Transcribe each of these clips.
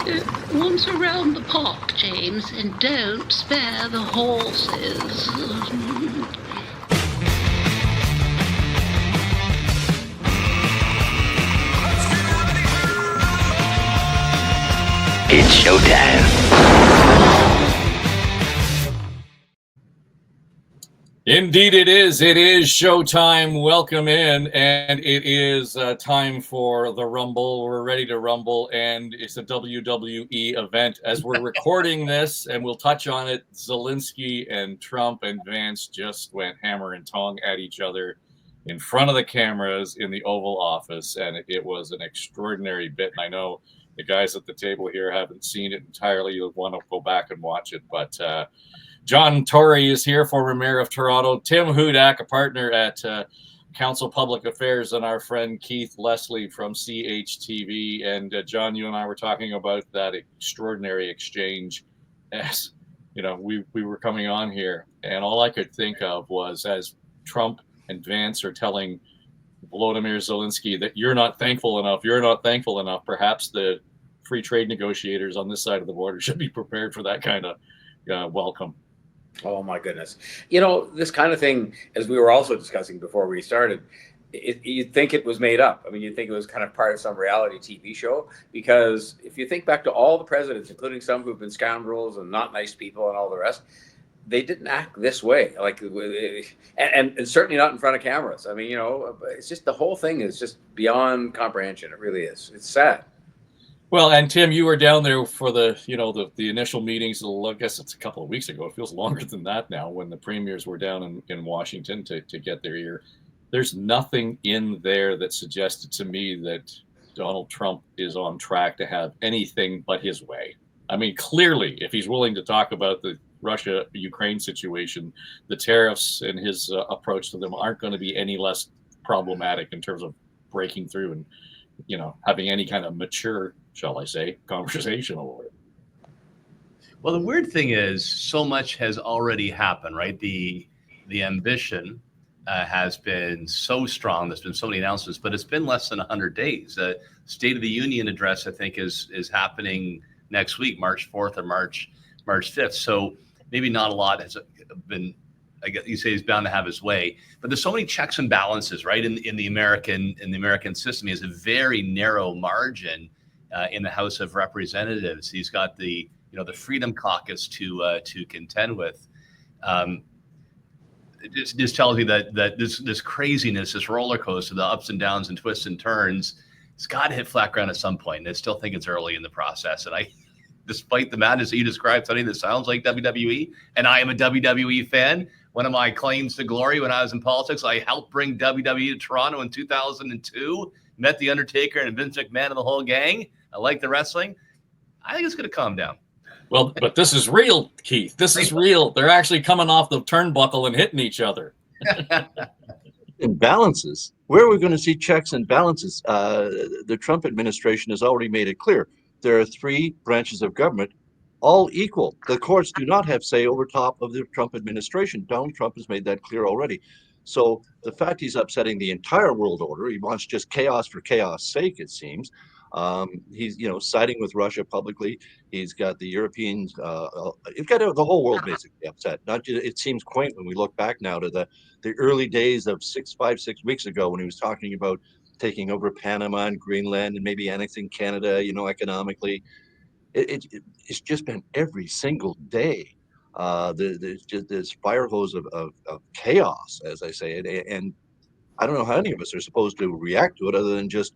Once around the park, James, and don't spare the horses. It's showtime. Indeed it is. It is showtime. Welcome in. And it is time for the Rumble. We're ready to rumble. And it's a WWE event. As we're recording this, and we'll touch on it, Zelenskyy and Trump and Vance just went hammer and tong at each other in front of the cameras in the Oval Office. And it was an extraordinary bit. And I know the guys at the table here haven't seen it entirely. You'll want to go back and watch it. But John Tory is here, former mayor of Toronto. Tim Hudak, a partner at Council Public Affairs, and our friend Keith Leslie from CHTV. And John, you and I were talking about that extraordinary exchange as you know we were coming on here, and all I could think of was as Trump and Vance are telling Volodymyr Zelenskyy that you're not thankful enough. Perhaps the free trade negotiators on this side of the border should be prepared for that kind of welcome. Oh my goodness. You know, this kind of thing, as we were also discussing before we started, you'd think it was made up. I mean, you'd think it was kind of part of some reality TV show, because if you think back to all the presidents, including some who've been scoundrels and not nice people and all the rest, they didn't act this way, like, and certainly not in front of cameras. I mean, you know, it's just, the whole thing is just beyond comprehension. It really is. It's sad. Well, and Tim, you were down there for the initial meetings. I guess it's a couple of weeks ago. It feels longer than that now, when the premiers were down in Washington to get their ear. There's nothing in there that suggested to me that Donald Trump is on track to have anything but his way. I mean, clearly, if he's willing to talk about the Russia-Ukraine situation, the tariffs and his approach to them aren't going to be any less problematic in terms of breaking through and, you know, having any kind of mature, shall I say, conversation over it. Well, the weird thing is, so much has already happened, right? The ambition has been so strong. There's been so many announcements, but it's been less than 100 days. The State of the Union address, I think, is happening next week, March 4th or March 5th. So maybe not a lot has been. I guess you say he's bound to have his way, but there's so many checks and balances, right? In the American system, he has a very narrow margin in the House of Representatives. He's got the Freedom Caucus to contend with. It just tells you that this craziness, this roller coaster, the ups and downs and twists and turns, it's got to hit flat ground at some point. And I still think it's early in the process. And despite the madness that you described, something that sounds like WWE, and I am a WWE fan. One of my claims to glory when I was in politics, I helped bring WWE to Toronto in 2002, met The Undertaker and Vince McMahon and the whole gang. I like the wrestling. I think it's going to calm down. Well, but this is real, Keith. This is real. They're actually coming off the turnbuckle and hitting each other. And balances. Where are we going to see checks and balances? The Trump administration has already made it clear. There are three branches of government, all equal. The courts do not have say over top of the Trump administration. Donald Trump has made that clear already. So the fact he's upsetting the entire world order, he wants just chaos for chaos sake, it seems. He's, siding with Russia publicly. He's got the Europeans, he's got the whole world basically upset. Not just, it seems quaint when we look back now to the early days of 6 weeks ago, when he was talking about taking over Panama and Greenland and maybe annexing Canada, economically. It's just been every single day. There's just this fire hose of chaos, as I say it. And I don't know how any of us are supposed to react to it other than just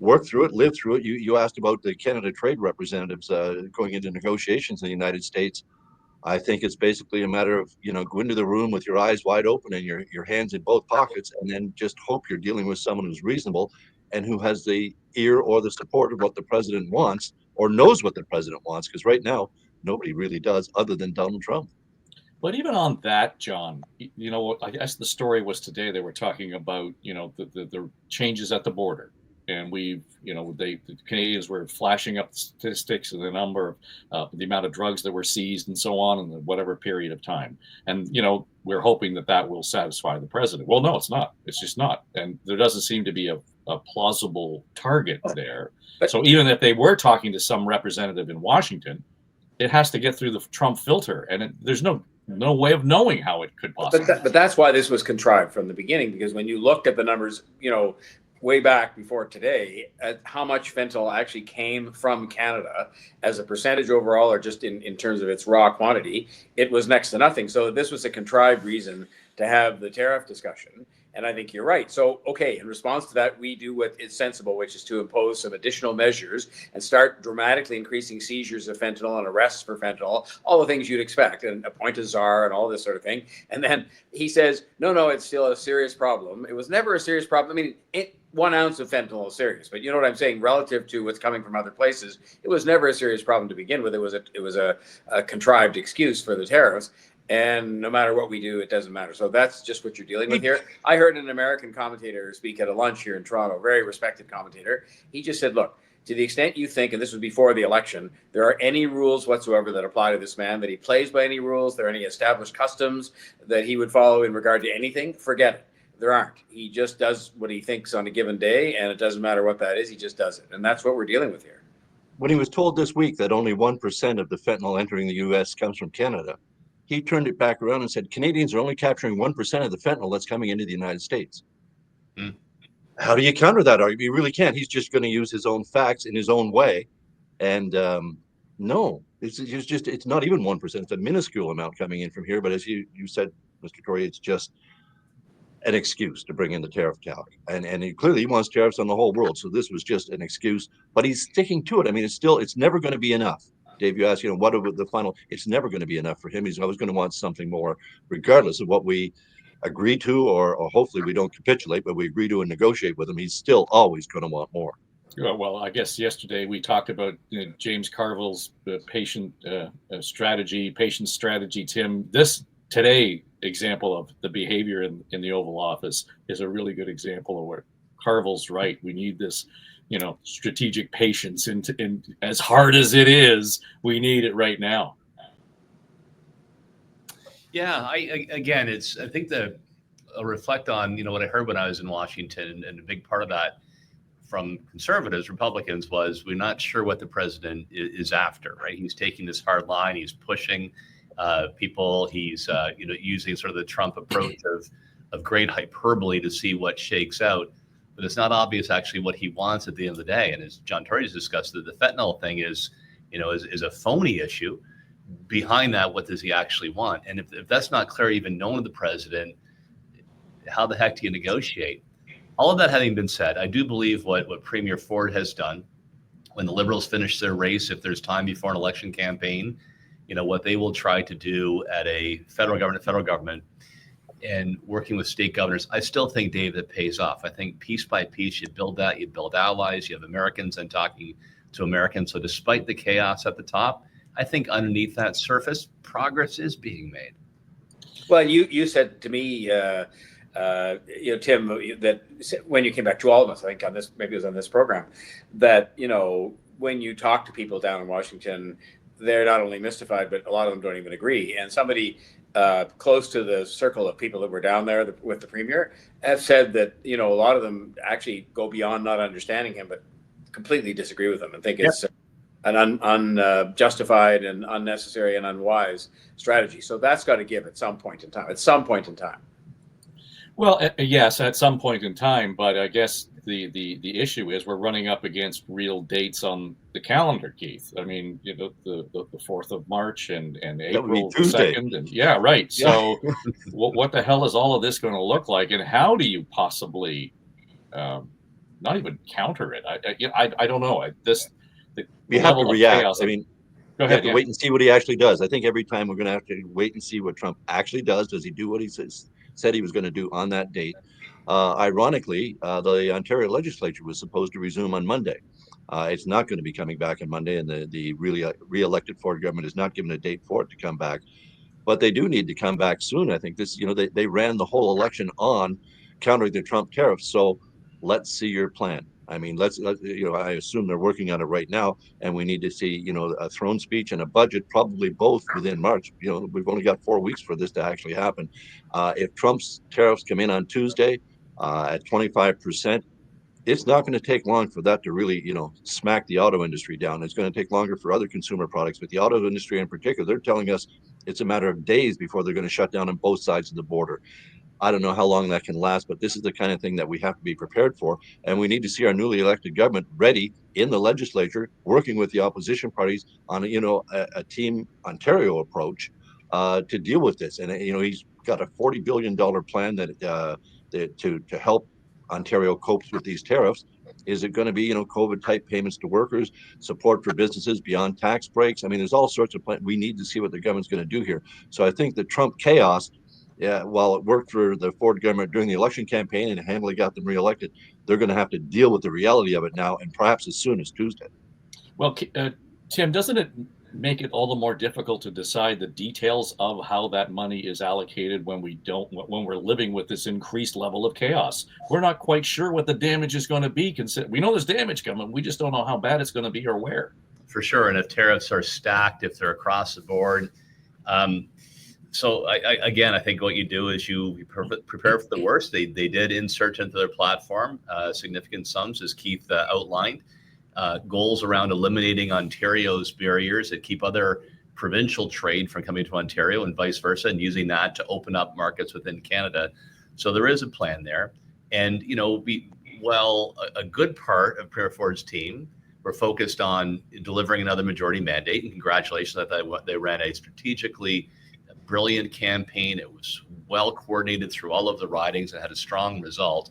work through it, live through it. You asked about the Canada trade representatives going into negotiations in the United States. I think it's basically a matter of, go into the room with your eyes wide open and your hands in both pockets, and then just hope you're dealing with someone who's reasonable and who has the ear or the support of what the president wants, or knows what the president wants, because right now nobody really does other than Donald Trump. But even on that, John, I guess the story was today they were talking about, the changes at the border. And the Canadians were flashing up statistics and the number of the amount of drugs that were seized and so on in whatever period of time. And, we're hoping that will satisfy the president. Well, no, it's not. It's just not. And there doesn't seem to be a a plausible target there. But- So even if they were talking to some representative in Washington, it has to get through the Trump filter, and there's no way of knowing how it could possibly. But that's why this was contrived from the beginning, because when you looked at the numbers, way back before today, at how much fentanyl actually came from Canada as a percentage overall, or just in terms of its raw quantity, it was next to nothing. So this was a contrived reason to have the tariff discussion. And I think you're right. So, okay, in response to that, we do what is sensible, which is to impose some additional measures and start dramatically increasing seizures of fentanyl and arrests for fentanyl, all the things you'd expect, and appoint a czar and all this sort of thing. And then he says, no, it's still a serious problem. It was never a serious problem. I mean, 1 ounce of fentanyl is serious, but you know what I'm saying? Relative to what's coming from other places, it was never a serious problem to begin with. It was a contrived excuse for the tariffs. And no matter what we do, it doesn't matter. So that's just what you're dealing with here. I heard an American commentator speak at a lunch here in Toronto, very respected commentator. He just said, look, to the extent you think, and this was before the election, there are any rules whatsoever that apply to this man, that he plays by any rules, there are any established customs that he would follow in regard to anything, forget it. There aren't. He just does what he thinks on a given day, and it doesn't matter what that is. He just does it. And that's what we're dealing with here. When he was told this week that only 1% of the fentanyl entering the U.S. comes from Canada, he turned it back around and said, Canadians are only capturing 1% of the fentanyl that's coming into the United States. How do you counter that argument? You really can't. He's just going to use his own facts in his own way. And no, it's not even 1%. It's a minuscule amount coming in from here. But as you said, Mr. Tory, it's just an excuse to bring in the tariff calc. And clearly he wants tariffs on the whole world. So this was just an excuse, but he's sticking to it. I mean, it's never going to be enough. Dave, you asked, what about the final? It's never going to be enough for him. He's always going to want something more, regardless of what we agree to, or hopefully we don't capitulate, but we agree to and negotiate with him. He's still always going to want more. Well, I guess yesterday we talked about James Carville's patient strategy, Tim. This today example of the behavior in the Oval Office is a really good example of where Carville's right. We need this strategic patience, in as hard as it is, we need it right now. Yeah, I think I'll reflect on what I heard when I was in Washington, and a big part of that from conservatives, Republicans, was we're not sure what the president is after. Right, he's taking this hard line, he's pushing people, he's using sort of the Trump approach of great hyperbole to see what shakes out. But it's not obvious actually what he wants at the end of the day. And as John Tory has discussed, the fentanyl thing is a phony issue. Behind that, what does he actually want? And if that's not clear, even known to the president, how the heck do you negotiate? All of that having been said, I do believe what Premier Ford has done, when the Liberals finish their race, if there's time before an election campaign, what they will try to do at a federal government, and working with state governors, I still think, Dave, that pays off. I think piece by piece, you build allies, you have Americans and talking to Americans. So despite the chaos at the top, I think underneath that surface, progress is being made. Well, you said to me, Tim, that when you came back to all of us, I think on this, maybe it was on this program, that, when you talk to people down in Washington, they're not only mystified, but a lot of them don't even agree. And somebody close to the circle of people that were down there with the premier have said that a lot of them actually go beyond not understanding him, but completely disagree with him and think it's an unjustified and unnecessary and unwise strategy. So that's got to give at some point in time. Well, yes, at some point in time, but I guess the issue is we're running up against real dates on the calendar, Keith. I mean, the 4th of March and April 2nd, and right. So, what the hell is all of this going to look like, and how do you possibly not even counter it? I don't know. You have to react. Chaos, I mean, go ahead. You have to wait and see what he actually does. I think every time we're going to have to wait and see what Trump actually does. Does he do what he said he was going to do on that date? Ironically, the Ontario legislature was supposed to resume on Monday. It's not going to be coming back on Monday, and the re-elected Ford government is not given a date for it to come back. But they do need to come back soon. I think they ran the whole election on countering the Trump tariffs. So let's see your plan. I mean, I assume they're working on it right now, and we need to see, a throne speech and a budget, probably both within March. We've only got 4 weeks for this to actually happen. If Trump's tariffs come in on Tuesday at 25%, it's not going to take long for that to really, smack the auto industry down. It's going to take longer for other consumer products, but the auto industry in particular, they're telling us it's a matter of days before they're going to shut down on both sides of the border. I don't know how long that can last, but this is the kind of thing that we have to be prepared for. And we need to see our newly elected government ready in the legislature, working with the opposition parties on, a Team Ontario approach to deal with this. And, he's got a $40 billion plan to help Ontario copes with these tariffs. Is it going to be, COVID type payments to workers, support for businesses beyond tax breaks? I mean, there's all sorts of plans. We need to see what the government's going to do here. So I think the Trump chaos, while it worked for the Ford government during the election campaign and handily got them reelected, they're going to have to deal with the reality of it now, and perhaps as soon as Tuesday. Well, Tim, doesn't it make it all the more difficult to decide the details of how that money is allocated when we're living with this increased level of chaos? We're not quite sure what the damage is going to be. We know there's damage coming. We just don't know how bad it's going to be or where. For sure. And if tariffs are stacked, if they're across the board. So I think what you do is you prepare for the worst. They did insert into their platform significant sums, as Keith outlined. Goals around eliminating Ontario's barriers that keep other provincial trade from coming to Ontario and vice versa, and using that to open up markets within Canada. So there is a plan there. And, a good part of Premier Ford's team were focused on delivering another majority mandate. And congratulations that they ran a strategically brilliant campaign. It was well coordinated through all of the ridings and had a strong result.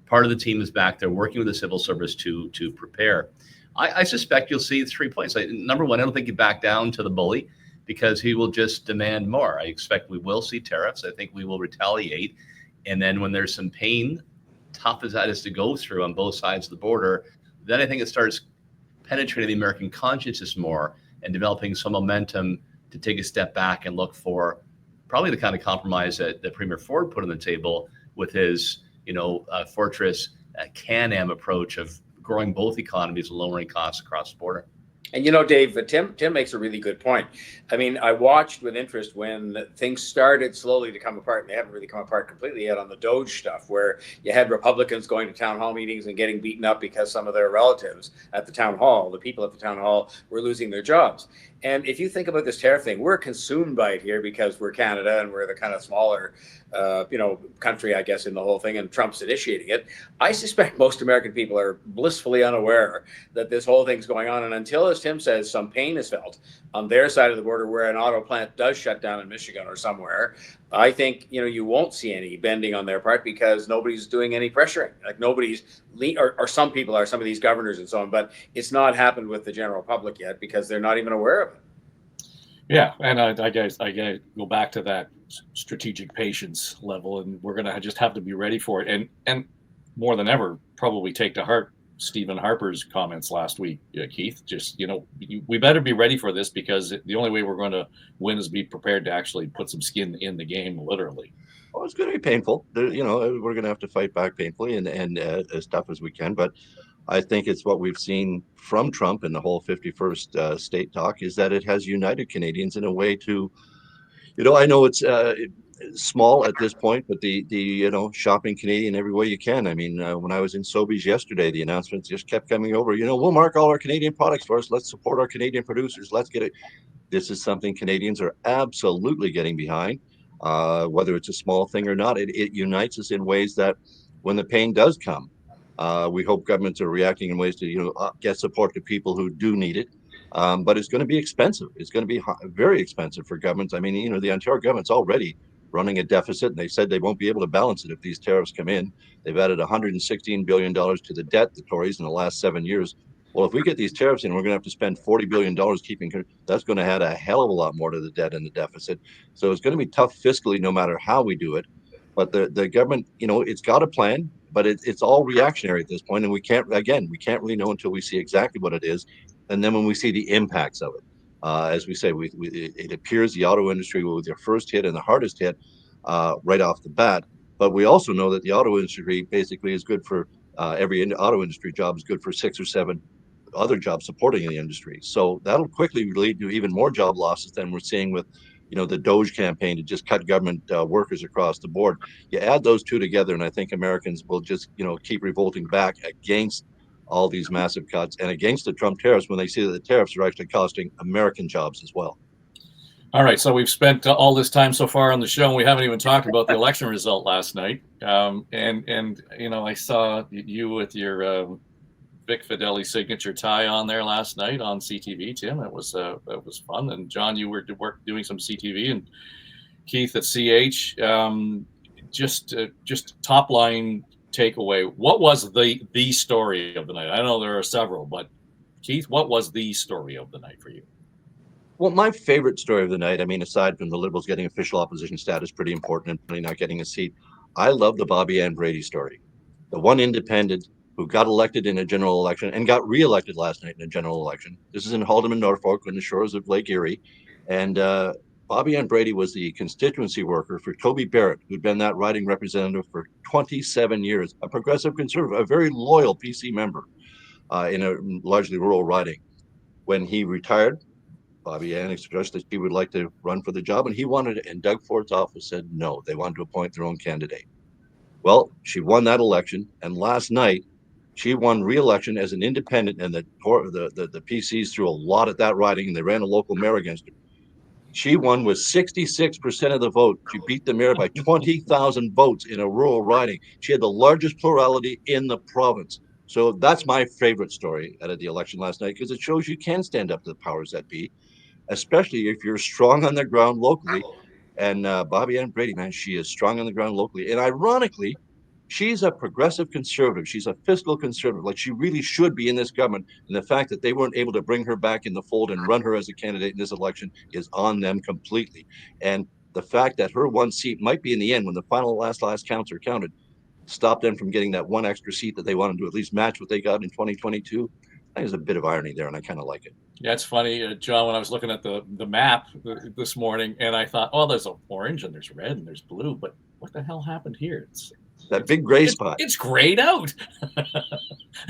Part of the team is back there working with the civil service to prepare. I suspect you'll see 3 points. Number one, I don't think you back down to the bully, because he will just demand more. I expect we will see tariffs. I think we will retaliate. And then when there's some pain, tough as that is to go through on both sides of the border, then I think it starts penetrating the American consciousness more and developing some momentum to take a step back and look for probably the kind of compromise that Premier Ford put on the table with his, fortress Can-Am approach of growing both economies and lowering costs across the border. And Dave, Tim makes a really good point. I mean, I watched with interest when things started slowly to come apart, and they haven't really come apart completely yet on the Doge stuff, where you had Republicans going to town hall meetings and getting beaten up because some of their relatives at the town hall, the people at the town hall, were losing their jobs. And if you think about this tariff thing, we're consumed by it here because we're Canada and we're the kind of smaller, country, I guess, in the whole thing, and Trump's initiating it. I suspect most American people are blissfully unaware that this whole thing's going on. And until, as Tim says, some pain is felt on their side of the border where an auto plant does shut down in Michigan or somewhere, I think, you won't see any bending on their part because nobody's doing any pressuring. Like nobody's, or some people are, some of these governors and so on, but it's not happened with the general public yet because they're not even aware of it. Yeah, and I guess go back to that strategic patience level, and we're going to just have to be ready for it. And more than ever, probably take to heart Stephen Harper's comments last week, Keith. Just, we better be ready for this, because the only way we're going to win is be prepared to actually put some skin in the game, literally. Oh, it's going to be painful. We're going to have to fight back painfully and as tough as we can. But I think it's what we've seen from Trump and the whole 51st state talk is that it has united Canadians in a way to, I know it's small at this point, but the shopping Canadian every way you can. I mean, when I was in Sobeys yesterday, the announcements just kept coming over. We'll mark all our Canadian products for us. Let's support our Canadian producers. Let's get it. This is something Canadians are absolutely getting behind, whether it's a small thing or not. It unites us in ways that when the pain does come, we hope governments are reacting in ways to get support to people who do need it. But it's going to be expensive. It's going to be very expensive for governments. I mean, the Ontario government's already running a deficit, and they said they won't be able to balance it if these tariffs come in. They've added $116 billion to the debt, the Tories, in the last 7 years. Well, if we get these tariffs in, we're going to have to spend $40 billion keeping. That's going to add a hell of a lot more to the debt and the deficit. So it's going to be tough fiscally, no matter how we do it. But the government, it's got a plan, but it's all reactionary at this point, and we can't really know until we see exactly what it is, and then when we see the impacts of it. As we say, it appears the auto industry will be their first hit and the hardest hit right off the bat. But we also know that the auto industry basically is good for every auto industry job is good for 6 or 7 other jobs supporting the industry. So that'll quickly lead to even more job losses than we're seeing with the Doge campaign to just cut government workers across the board. You add those two together, and I think Americans will just, keep revolting back against all these massive cuts and against the Trump tariffs when they see that the tariffs are actually costing American jobs as well. All right, so we've spent all this time so far on the show, and we haven't even talked about the election result last night. And I saw you with your Vic Fideli signature tie on there last night on CTV, Tim. It was fun. And John, you were doing some CTV, and Keith at CH. Just top line takeaway. What was the story of the night? I know there are several, but Keith, what was the story of the night for you? Well, my favorite story of the night, I mean, aside from the Liberals getting official opposition status, pretty important, and really not getting a seat, I love the Bobby Ann Brady story. The one independent who got elected in a general election and got reelected last night in a general election. This is in Haldeman, Norfolk, on the shores of Lake Erie. And Bobby Ann Brady was the constituency worker for Toby Barrett, who'd been that riding representative for 27 years, a progressive conservative, a very loyal PC member in a largely rural riding. When he retired, Bobby Ann expressed that she would like to run for the job, and he wanted it. And Doug Ford's office said no. They wanted to appoint their own candidate. Well, she won that election, and last night she won re-election as an independent, and the PCs threw a lot at that riding, and they ran a local mayor against her. She won with 66% of the vote. She beat the mayor by 20,000 votes in a rural riding. She had the largest plurality in the province. So that's my favorite story out of the election last night, because it shows you can stand up to the powers that be, especially if you're strong on the ground locally. And Bobby Ann Brady, man, she is strong on the ground locally. And ironically, she's a progressive conservative. She's a fiscal conservative. Like, she really should be in this government. And the fact that they weren't able to bring her back in the fold and run her as a candidate in this election is on them completely. And the fact that her one seat might be in the end, when the final last counts are counted, stop them from getting that one extra seat that they wanted to at least match what they got in 2022. I think there's a bit of irony there, and I kind of like it. Yeah, it's funny, John, when I was looking at the map this morning, and I thought, oh, there's orange and there's red and there's blue, but what the hell happened here? It's that big gray spot. It's grayed out.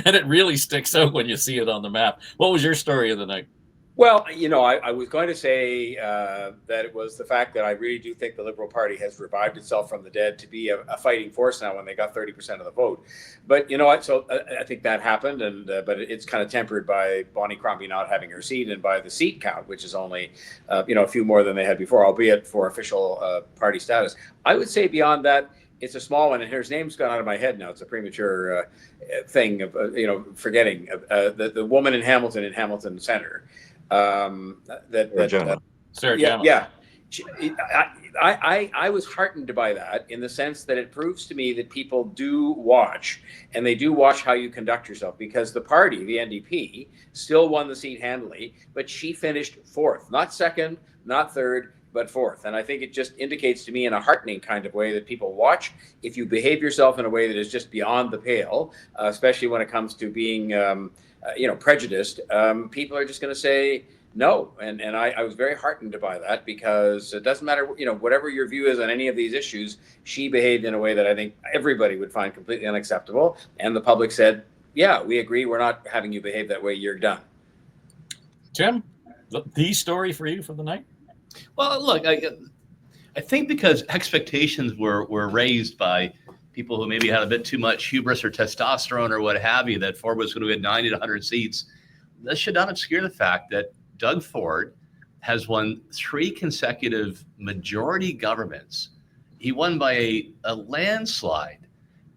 And it really sticks out when you see it on the map. What was your story of the night? Well, I was going to say that it was the fact that I really do think the Liberal Party has revived itself from the dead to be a fighting force now when they got 30% of the vote. But you know what? So I think that happened, and but it's kind of tempered by Bonnie Crombie not having her seat and by the seat count, which is only a few more than they had before, albeit for official party status. I would say beyond that, it's a small one, and her name's gone out of my head now. It's a premature thing of forgetting the woman in Hamilton Center. Sarah Gemma. Yeah. I was heartened by that, in the sense that it proves to me that people do watch, and they do watch how you conduct yourself, because the party, the NDP, still won the seat handily, but she finished fourth, not second, not third, but fourth. And I think it just indicates to me, in a heartening kind of way, that people watch. If you behave yourself in a way that is just beyond the pale, especially when it comes to being prejudiced, people are just going to say no. And I was very heartened by that, because it doesn't matter, whatever your view is on any of these issues, she behaved in a way that I think everybody would find completely unacceptable. And the public said, yeah, we agree. We're not having you behave that way. You're done. Tim, the story for you for the night? Well, look, I think because expectations were raised by people who maybe had a bit too much hubris or testosterone or what have you, that Ford was going to get 90 to 100 seats. That should not obscure the fact that Doug Ford has won 3 consecutive majority governments. He won by a landslide,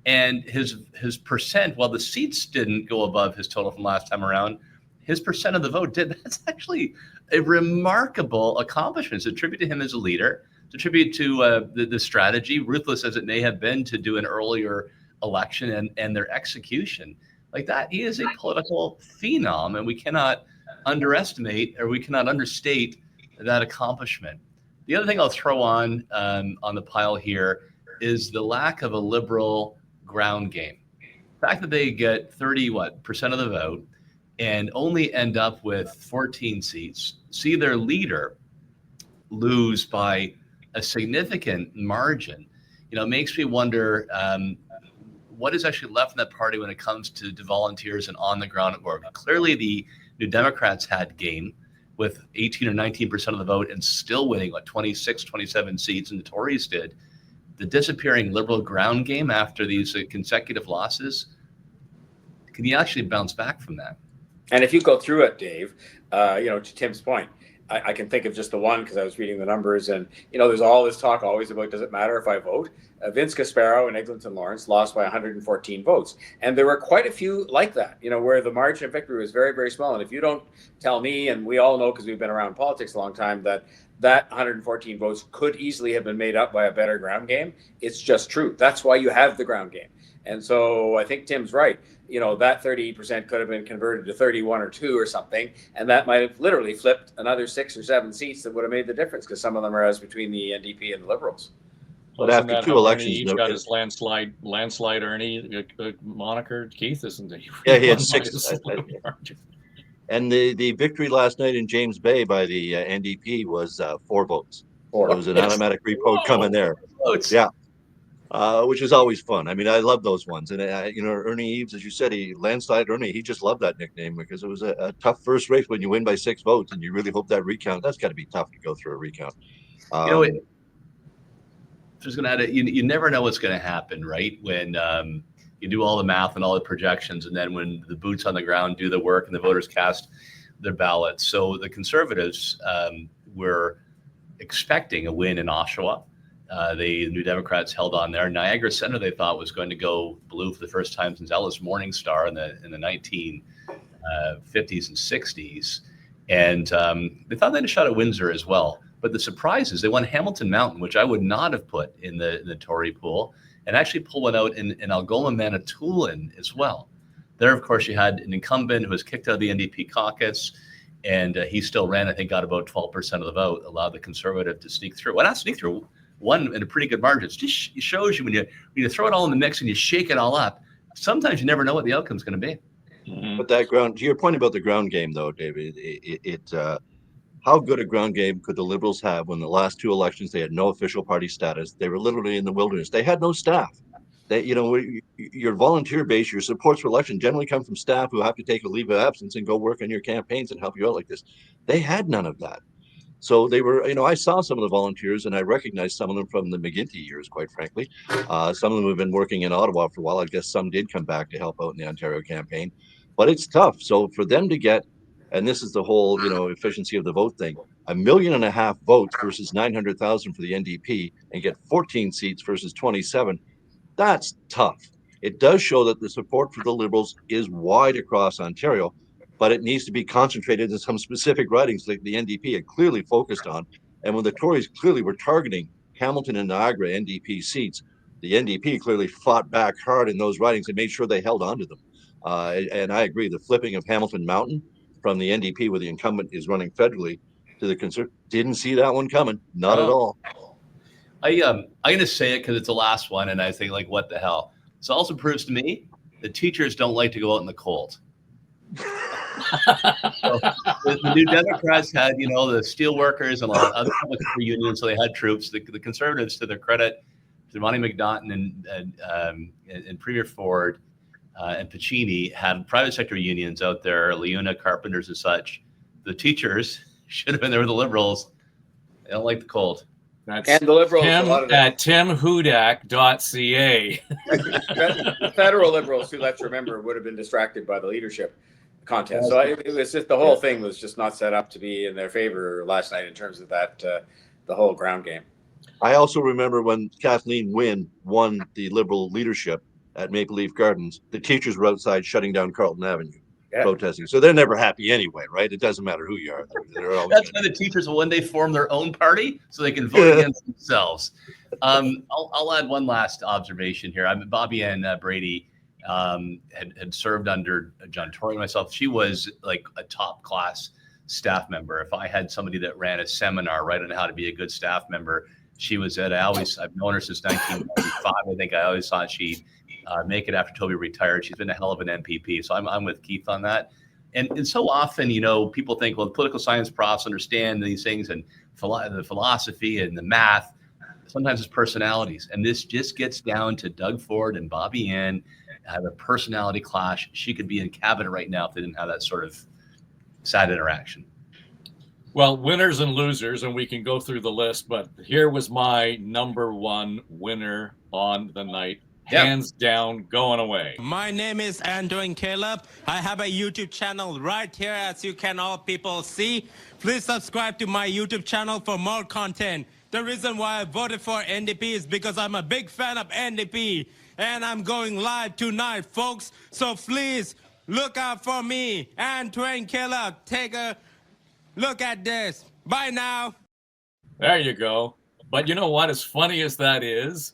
and his percent, while the seats didn't go above his total from last time around, his percent of the vote did. That's actually a remarkable accomplishment. It's a tribute to him as a leader. It's a tribute to the strategy, ruthless as it may have been to do an earlier election, and their execution. Like that, he is a political phenom, and we cannot underestimate, or we cannot understate that accomplishment. The other thing I'll throw on the pile here is the lack of a Liberal ground game. The fact that they get 30% of the vote and only end up with 14 seats, see their leader lose by a significant margin, makes me wonder what is actually left in that party when it comes to volunteers and on the ground work. Clearly, the New Democrats had game. with 18 or 19% of the vote and still winning, 26, 27 seats, and the Tories did. The disappearing Liberal ground game after these consecutive losses, can you actually bounce back from that? And if you go through it, Dave, to Tim's point, I can think of just the one because I was reading the numbers, and there's all this talk always about, does it matter if I vote? Vince Casparo and Eglinton Lawrence lost by 114 votes, and there were quite a few like that, where the margin of victory was very, very small. And if you don't tell me, and we all know because we've been around politics a long time, that 114 votes could easily have been made up by a better ground game, it's just true. That's why you have the ground game. And so I think Tim's right. That 30% could have been converted to 31 or 2 or something, and that might have literally flipped another 6 or 7 seats that would have made the difference, because some of them are as between the NDP and the Liberals. But after 2 elections, each got his landslide Ernie moniker. Keith, isn't he? Yeah, he had 6. And the victory last night in James Bay by the NDP was 4 votes. 4. There was an automatic revote coming there. Yeah. Which is always fun. I mean, I love those ones. And, Ernie Eves, as you said, landslide Ernie, he just loved that nickname because it was a tough first race when you win by 6 votes and you really hope that recount. That's got to be tough to go through a recount. Just going to add it. You never know what's going to happen, right? When you do all the math and all the projections, and then when the boots on the ground do the work and the voters cast their ballots. So the Conservatives were expecting a win in Oshawa. The New Democrats held on there. Niagara Centre, they thought, was going to go blue for the first time since Ellis Morningstar in the 1950s and 60s. And they thought they had a shot at Windsor as well. But the surprise is they won Hamilton Mountain, which I would not have put in the Tory pool, and actually pulled one out in Algoma Manitoulin as well. There, of course, you had an incumbent who was kicked out of the NDP caucus, and he still ran, I think, got about 12% of the vote, allowed the Conservative to sneak through. Well, not sneak through, won in a pretty good margin. It just shows you when you throw it all in the mix and you shake it all up, sometimes you never know what the outcome is going to be. Mm-hmm. But that ground, to your point about the ground game, though, David, how good a ground game could the Liberals have when the last 2 elections they had no official party status? They were literally in the wilderness. They had no staff. Your volunteer base, your supports for election generally come from staff who have to take a leave of absence and go work on your campaigns and help you out like this. They had none of that. So they were, I saw some of the volunteers and I recognized some of them from the McGuinty years, quite frankly. Some of them have been working in Ottawa for a while. I guess some did come back to help out in the Ontario campaign, but it's tough. So for them to get, and this is the whole, efficiency of the vote thing, 1.5 million votes versus 900,000 for the NDP and get 14 seats versus 27. That's tough. It does show that the support for the Liberals is wide across Ontario, but it needs to be concentrated in some specific ridings like the NDP had clearly focused on. And when the Tories clearly were targeting Hamilton and Niagara NDP seats, the NDP clearly fought back hard in those ridings and made sure they held on to them. And I agree, the flipping of Hamilton Mountain from the NDP, where the incumbent is running federally, to the Conservative, didn't see that one coming, not at all. I'm going to say it because it's the last one, and I think, like, what the hell? This also proves to me that teachers don't like to go out in the cold. So the New Democrats had, the steelworkers and a lot of other public unions, so they had troops. The Conservatives, to their credit, to Bonnie McNaughton and Premier Ford and Pacini, had private sector unions out there, Leuna carpenters and such. The teachers should have been there with the Liberals. They don't like the cold. That's and the Liberals Tim at timhudak.ca. The federal Liberals, who, let's remember, would have been distracted by the leadership contest. So it was just, the whole thing was just not set up to be in their favor last night in terms of that, the whole ground game. I also remember when Kathleen Wynne won the Liberal leadership at Maple Leaf Gardens, the teachers were outside shutting down Carlton Avenue, protesting. So they're never happy anyway, right? It doesn't matter who you are. That's why the teachers will one day form their own party so they can vote against themselves. I'll add one last observation here. Bobby Ann Brady had served under John Tory and myself. She was like a top class staff member. If I had somebody that ran a seminar right on how to be a good staff member, she was it. I've known her since 1995. I think I always thought she'd make it after Toby retired. She's been a hell of an MPP. So I'm with Keith on that. And so often, people think, well, political science profs understand these things and the philosophy and the math. Sometimes it's personalities. And this just gets down to Doug Ford and Bobby Ann have a personality clash. She could be in cabinet right now if they didn't have that sort of sad interaction. Well, winners and losers, and we can go through the list, but here was my number one winner on the night. Hands down, going away. My name is Antoine Caleb. I have a YouTube channel right here, as you can all people see. Please subscribe to my YouTube channel for more content. The reason why I voted for NDP is because I'm a big fan of NDP, and I'm going live tonight, folks. So please look out for me, Antoine Caleb. Take a look at this. Bye now. There you go. But you know what? As funny as that is,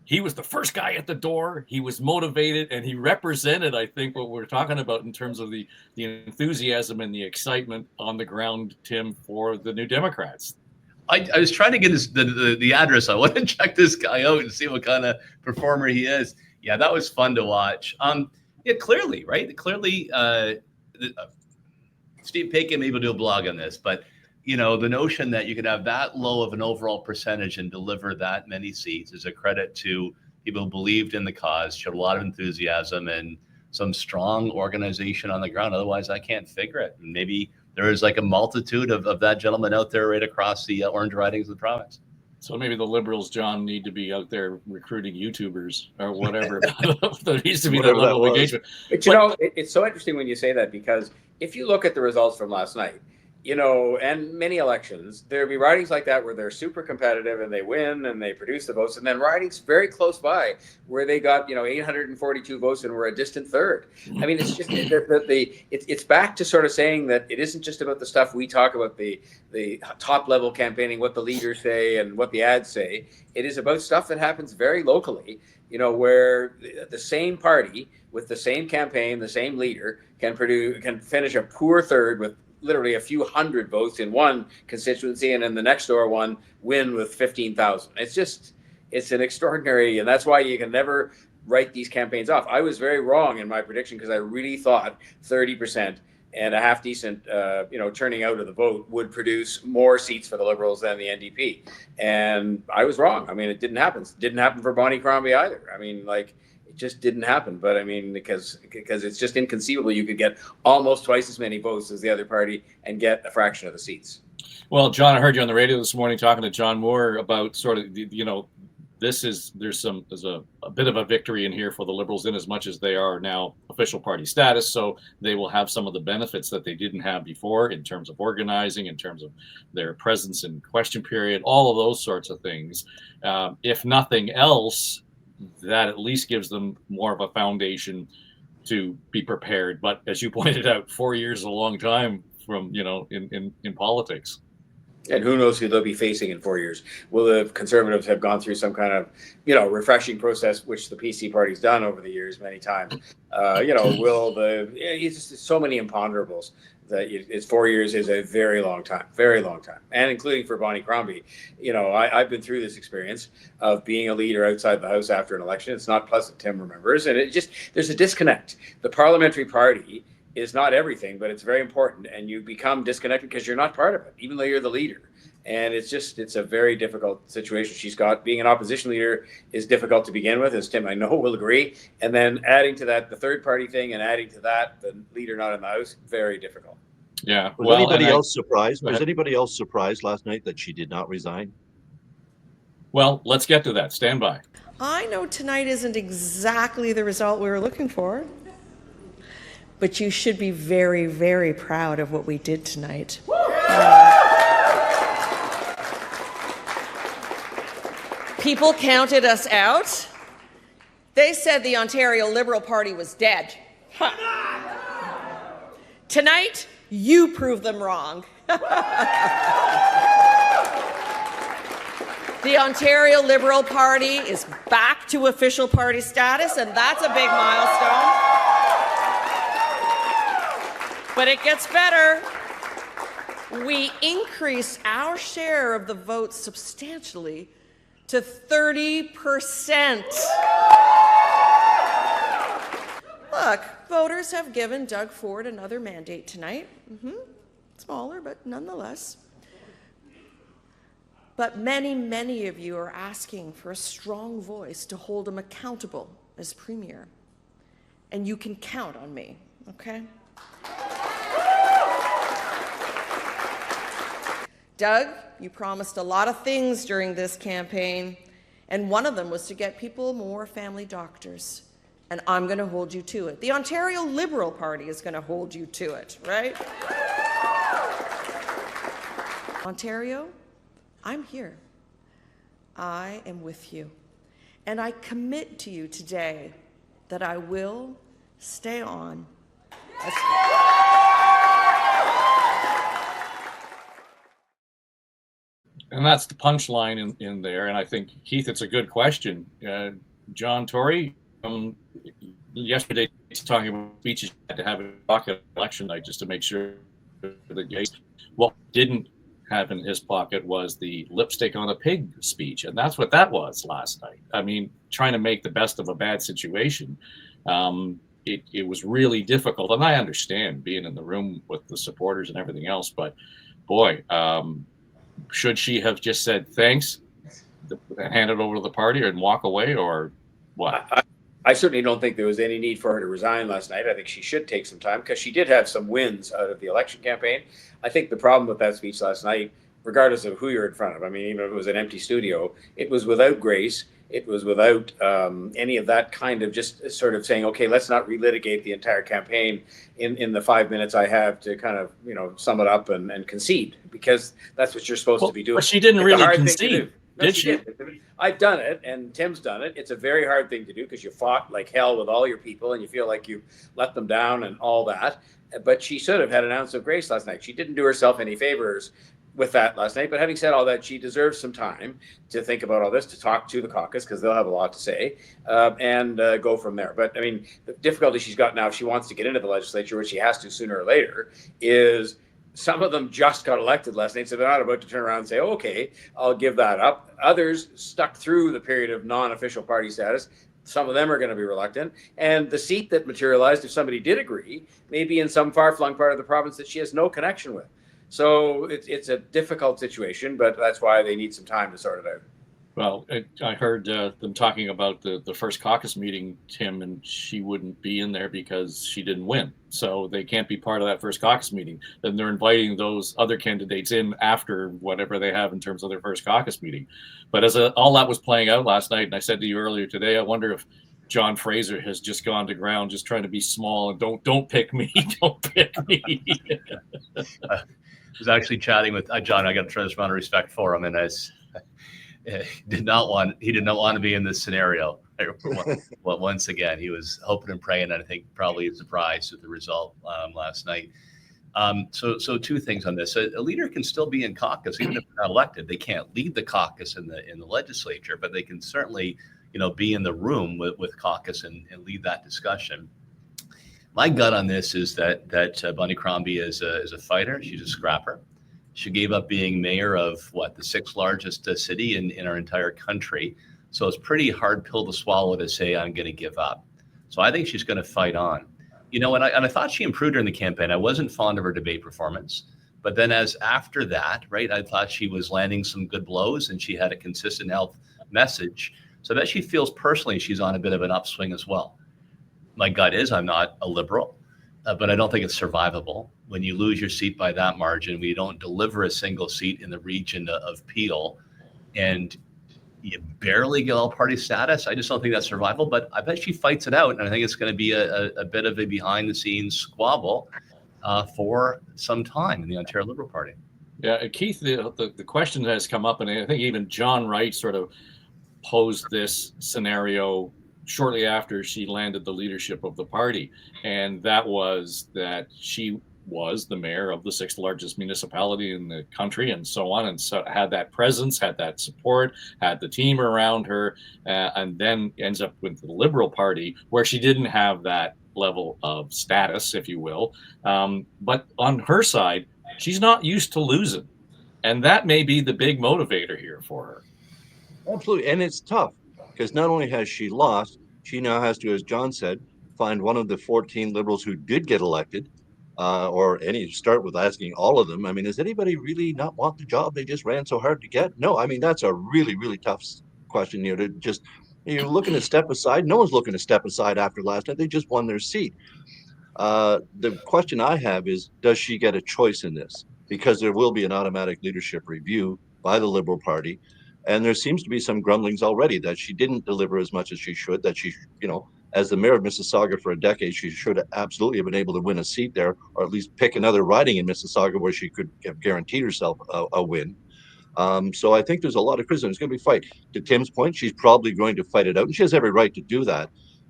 he was the first guy at the door. He was motivated, and he represented, I think, what we're talking about in terms of the enthusiasm and the excitement on the ground, Tim, for the New Democrats. I was trying to get the address. I want to check this guy out and see what kind of performer he is. Yeah, that was fun to watch. Yeah, clearly, right? Clearly, Steve Paikin maybe will do a blog on this, but you know, the notion that you could have that low of an overall percentage and deliver that many seats is a credit to people who believed in the cause, showed a lot of enthusiasm and some strong organization on the ground. Otherwise, I can't figure it. And maybe there is like a multitude of that gentleman out there right across the orange ridings of the province. So maybe the Liberals, John, need to be out there recruiting YouTubers or whatever. There needs to be that level of engagement. But you know, it's so interesting when you say that, because if you look at the results from last night, you know, and many elections, there'll be ridings like that where they're super competitive and they win and they produce the votes, and then ridings very close by where they got, you know, 842 votes and were a distant third. I mean, it's just it's back to sort of saying that it isn't just about the stuff we talk about, the top level campaigning, what the leaders say and what the ads say. It is about stuff that happens very locally, you know, where the same party with the same campaign, the same leader can finish a poor third with literally a few hundred votes in one constituency, and in the next door one win with 15,000. It's an extraordinary, and that's why you can never write these campaigns off. I was very wrong in my prediction, because I really thought 30% and a half decent, turning out of the vote would produce more seats for the Liberals than the NDP. And I was wrong. I mean, it didn't happen. It didn't happen for Bonnie Crombie either. I mean, like, it just didn't happen. But I mean, because it's just inconceivable you could get almost twice as many votes as the other party and get a fraction of the seats. Well, John, I heard you on the radio this morning talking to John Moore about sort of, you know, there's a bit of a victory in here for the Liberals, in as much as they are now official party status. So they will have some of the benefits that they didn't have before in terms of organizing, in terms of their presence in question period, all of those sorts of things. If nothing else, that at least gives them more of a foundation to be prepared. But as you pointed out, 4 years is a long time from, you know, in politics. And who knows who they'll be facing in 4 years. Will the Conservatives have gone through some kind of, you know, refreshing process, which the PC party's done over the years many times? It's so many imponderables that it's 4 years is a very long time, and including for Bonnie Crombie. You know, I've been through this experience of being a leader outside the House after an election. It's not pleasant, Tim remembers, and there's a disconnect. The parliamentary party is not everything, but it's very important, and you become disconnected because you're not part of it, even though you're the leader. And it's a very difficult situation she's got. Being an opposition leader is difficult to begin with, as Tim, I know, will agree. And then adding to that the third party thing, and adding to that the leader not in the House, very difficult. Yeah. Was anybody else surprised? Was anybody else surprised last night that she did not resign? Well, let's get to that. Stand by. I know tonight isn't exactly the result we were looking for, but you should be very, very proud of what we did tonight. People counted us out. They said the Ontario Liberal Party was dead. Tonight, you proved them wrong. The Ontario Liberal Party is back to official party status, and that's a big milestone. But it gets better. We increased our share of the vote substantially to 30%. Look, voters have given Doug Ford another mandate tonight. Smaller, but nonetheless. But many, many of you are asking for a strong voice to hold him accountable as Premier. And you can count on me, okay? Doug, you promised a lot of things during this campaign, and one of them was to get people more family doctors. And I'm going to hold you to it. The Ontario Liberal Party is going to hold you to it, right? Ontario, I'm here. I am with you. And I commit to you today that I will stay on. And that's the punchline in there. And I think, Keith, it's a good question. John Tory, yesterday, he's talking about speeches you had to have a pocket election night just to make sure that what didn't have in his pocket was the lipstick on a pig speech. And that's what that was last night. I mean, trying to make the best of a bad situation. It was really difficult. And I understand being in the room with the supporters and everything else, but boy, should she have just said thanks, hand it over to the party and walk away, or what? I certainly don't think there was any need for her to resign last night. I think she should take some time because she did have some wins out of the election campaign. I think the problem with that speech last night, regardless of who you're in front of, I mean, even if it was an empty studio, it was without grace. It was without any of that kind of just sort of saying, okay, let's not relitigate the entire campaign in the 5 minutes I have to kind of, sum it up and concede, because that's what you're supposed to be doing. But she didn't really concede. No, did she? I've done it, and Tim's done it. It's a very hard thing to do because you fought like hell with all your people, and you feel like you let them down and all that. But she should have had an ounce of grace last night. She didn't do herself any favors with that last night. But having said all that, she deserves some time to think about all this, to talk to the caucus, because they'll have a lot to say, and go from there. But I mean, the difficulty she's got now, if she wants to get into the legislature, which she has to sooner or later, is some of them just got elected last night, so they're not about to turn around and say, okay, I'll give that up. Others stuck through the period of non-official party status. Some of them are going to be reluctant. And the seat that materialized, if somebody did agree, may be in some far-flung part of the province that she has no connection with. So it's a difficult situation, but that's why they need some time to sort it out. Well, I heard them talking about the first caucus meeting, Tim, and she wouldn't be in there because she didn't win. So they can't be part of that first caucus meeting. Then they're inviting those other candidates in after whatever they have in terms of their first caucus meeting. But as all that was playing out last night, and I said to you earlier today, I wonder if John Fraser has just gone to ground, just trying to be small and don't pick me, don't pick me. I was actually chatting with John. I got a tremendous amount of respect for him, and he did not want to be in this scenario. Well, once again, he was hoping and praying, and I think probably surprised at the result last night. So two things on this: a leader can still be in caucus even if they're not elected. They can't lead the caucus in the legislature, but they can certainly be in the room with caucus and lead that discussion. My gut on this is that Bonnie Crombie is a fighter. She's a scrapper. She gave up being mayor of the sixth largest city in our entire country. So it's pretty hard pill to swallow to say, I'm going to give up. So I think she's going to fight on. And I thought she improved during the campaign. I wasn't fond of her debate performance. But then after that, right, I thought she was landing some good blows and she had a consistent health message. So that she feels personally she's on a bit of an upswing as well. My gut is I'm not a liberal, but I don't think it's survivable. When you lose your seat by that margin, we don't deliver a single seat in the region of Peel, and you barely get all party status. I just don't think that's survivable, but I bet she fights it out. And I think it's going to be a bit of a behind the scenes squabble for some time in the Ontario Liberal Party. Yeah, Keith, the question that has come up, and I think even John Wright sort of posed this scenario shortly after she landed the leadership of the party. And that was that she was the mayor of the sixth largest municipality in the country and so on. And so had that presence, had that support, had the team around her, and then ends up with the Liberal Party where she didn't have that level of status, if you will. But on her side, she's not used to losing. And that may be the big motivator here for her. Absolutely. And it's tough because not only has she lost, she now has to, as John said, find one of the 14 Liberals who did get elected, start with asking all of them. I mean, does anybody really not want the job they just ran so hard to get? No, I mean, that's a really, really tough question. You're looking to step aside. No one's looking to step aside after last night. They just won their seat. The question I have is, does she get a choice in this? because there will be an automatic leadership review by the Liberal Party. And there seems to be some grumblings already that she didn't deliver as much as she should, that she, as the mayor of Mississauga for a decade, she should absolutely have been able to win a seat there, or at least pick another riding in Mississauga where she could have guaranteed herself a win. So I think there's a lot of criticism. It's going to be a fight. To Tim's point, she's probably going to fight it out, and she has every right to do that.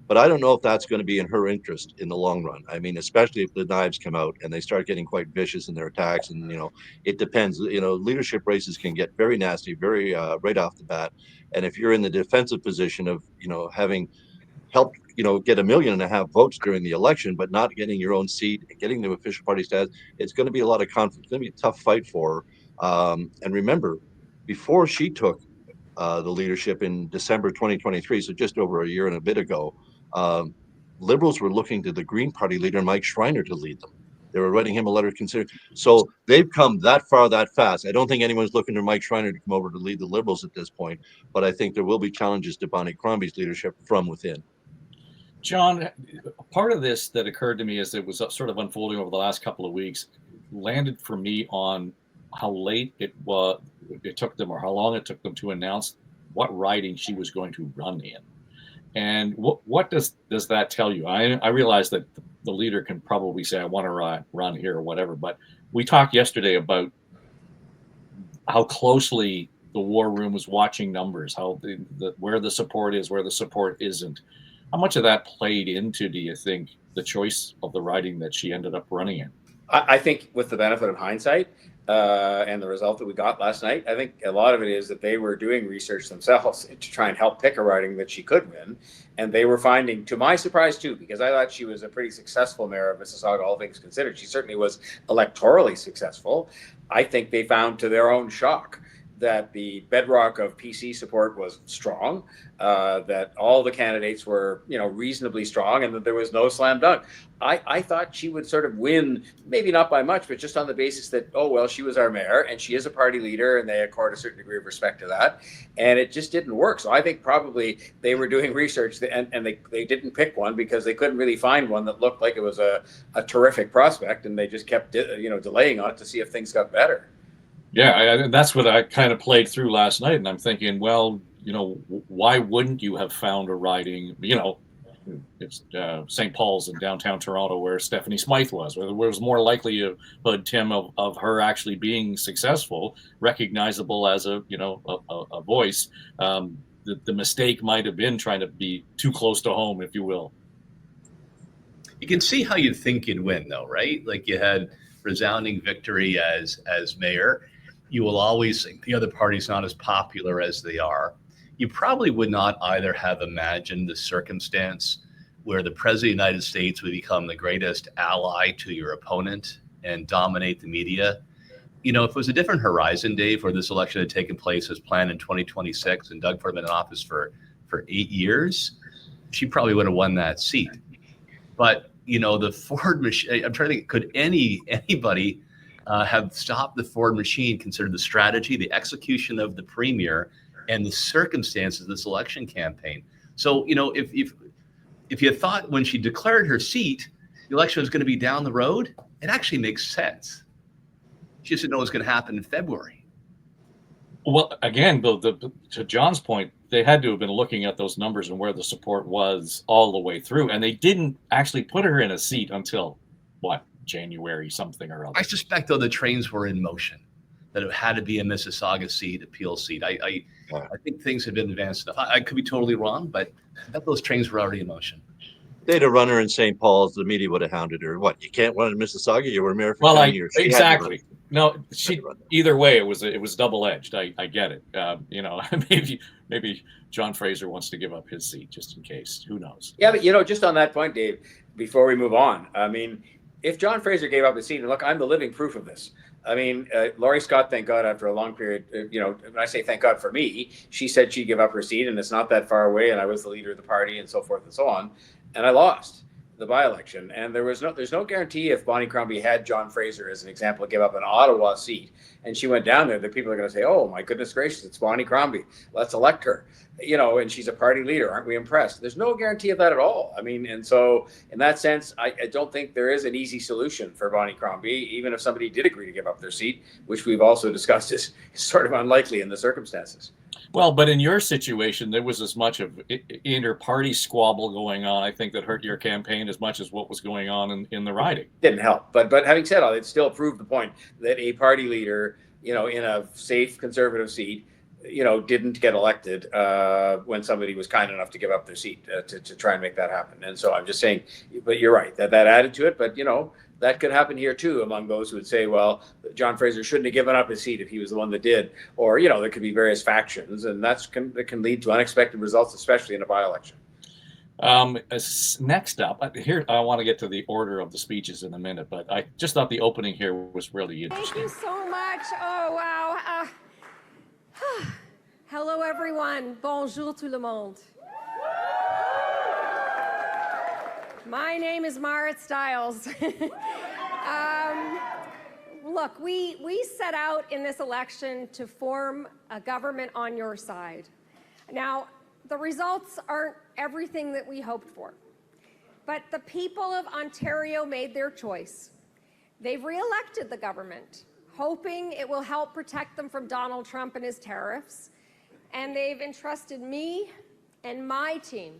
But I don't know if that's going to be in her interest in the long run. I mean, especially if the knives come out and they start getting quite vicious in their attacks. And, it depends. Leadership races can get very nasty, very right off the bat. And if you're in the defensive position of, having helped, get 1.5 million votes during the election, but not getting your own seat and getting the official party status, it's going to be a lot of conflict. It's going to be a tough fight for her. And remember, before she took the leadership in December 2023, so just over a year and a bit ago, Liberals were looking to the Green Party leader, Mike Schreiner, to lead them. They were writing him a letter of consider. So they've come that far, that fast. I don't think anyone's looking to Mike Schreiner to come over to lead the Liberals at this point, but I think there will be challenges to Bonnie Crombie's leadership from within. John, part of this that occurred to me as it was sort of unfolding over the last couple of weeks landed for me on how late it took them, or how long it took them to announce what riding she was going to run in. And what does that tell you? I realize that the leader can probably say, I want to run here or whatever, but we talked yesterday about how closely the war room was watching numbers, how where the support is, where the support isn't. How much of that played into, do you think, the choice of the riding that she ended up running in? I think with the benefit of hindsight and the result that we got last night, I think a lot of it is that they were doing research themselves to try and help pick a riding that she could win. And they were finding, to my surprise too, because I thought she was a pretty successful mayor of Mississauga, all things considered. She certainly was electorally successful. I think they found, to their own shock, that the bedrock of PC support was strong, that all the candidates were, reasonably strong, and that there was no slam dunk. I thought she would sort of win, maybe not by much, but just on the basis that, she was our mayor and she is a party leader and they accord a certain degree of respect to that. And it just didn't work. So I think probably they were doing research and they didn't pick one because they couldn't really find one that looked like it was a terrific prospect, and they just kept, delaying on it to see if things got better. Yeah, that's what I kind of played through last night, and I'm thinking, well, why wouldn't you have found a riding, it's St. Paul's in downtown Toronto where Stephanie Smythe was, where there was more likelihood, Tim, of her actually being successful, recognizable as a voice. The mistake might have been trying to be too close to home, if you will. You can see how you think you'd win, though, right? Like, you had resounding victory as mayor. You will always think the other party's not as popular as they are. You probably would not either have imagined the circumstance where the president of the United States would become the greatest ally to your opponent and dominate the media. If it was a different horizon, Dave, where this election had taken place as planned in 2026 and Doug Ford had been in office for 8 years, she probably would have won that seat. But the Ford machine, I'm trying to think, could anybody have stopped the Ford machine, considered the strategy, the execution of the premier, and the circumstances of this election campaign? So, if you thought when she declared her seat, the election was going to be down the road, it actually makes sense. She just didn't know what was going to happen in February. Well, again, Bill, to John's point, they had to have been looking at those numbers and where the support was all the way through. And they didn't actually put her in a seat until, January something or other. I suspect, though, the trains were in motion, that it had to be a Mississauga seat, a Peel seat. I think things had been advanced enough. I could be totally wrong, but I bet those trains were already in motion. They'd have run her in St. Paul's. The media would have hounded her. What, you can't run in Mississauga? You were mayor for 10 years. Exactly. No, either way, it was double-edged. I get it. Maybe John Fraser wants to give up his seat just in case. Who knows? Yeah, but just on that point, Dave, before we move on, I mean, if John Fraser gave up his seat, and look, I'm the living proof of this. I mean, Laurie Scott, thank God, after a long period, when I say thank God for me, she said she'd give up her seat, and it's not that far away, and I was the leader of the party, and so forth and so on, and I lost. the by-election, and there's no guarantee if Bonnie Crombie had John Fraser as an example give up an Ottawa seat and she went down there that people are going to say, oh my goodness gracious, it's Bonnie Crombie, let's elect her, and she's a party leader, aren't we impressed? There's no guarantee of that at all. I mean, and so in that sense, I don't think there is an easy solution for Bonnie Crombie, even if somebody did agree to give up their seat, which we've also discussed is sort of unlikely in the circumstances. Well, but in your situation, there was as much of inter-party squabble going on, I think, that hurt your campaign as much as what was going on in the riding. Didn't help. But having said all, it still proved the point that a party leader, in a safe conservative seat, didn't get elected when somebody was kind enough to give up their seat to try and make that happen. And so I'm just saying, but you're right, that added to it. But, that could happen here too, among those who would say, well, John Fraser shouldn't have given up his seat if he was the one that did. Or, there could be various factions, and that can lead to unexpected results, especially in a by-election. Next up, here I want to get to the order of the speeches in a minute, but I just thought the opening here was really interesting. Thank you so much. Oh, wow. Hello, everyone. Bonjour tout le monde. My name is Marit Stiles. Look, we set out in this election to form a government on your side. Now, the results aren't everything that we hoped for, but the people of Ontario made their choice. They've re-elected the government, hoping it will help protect them from Donald Trump and his tariffs, and they've entrusted me and my team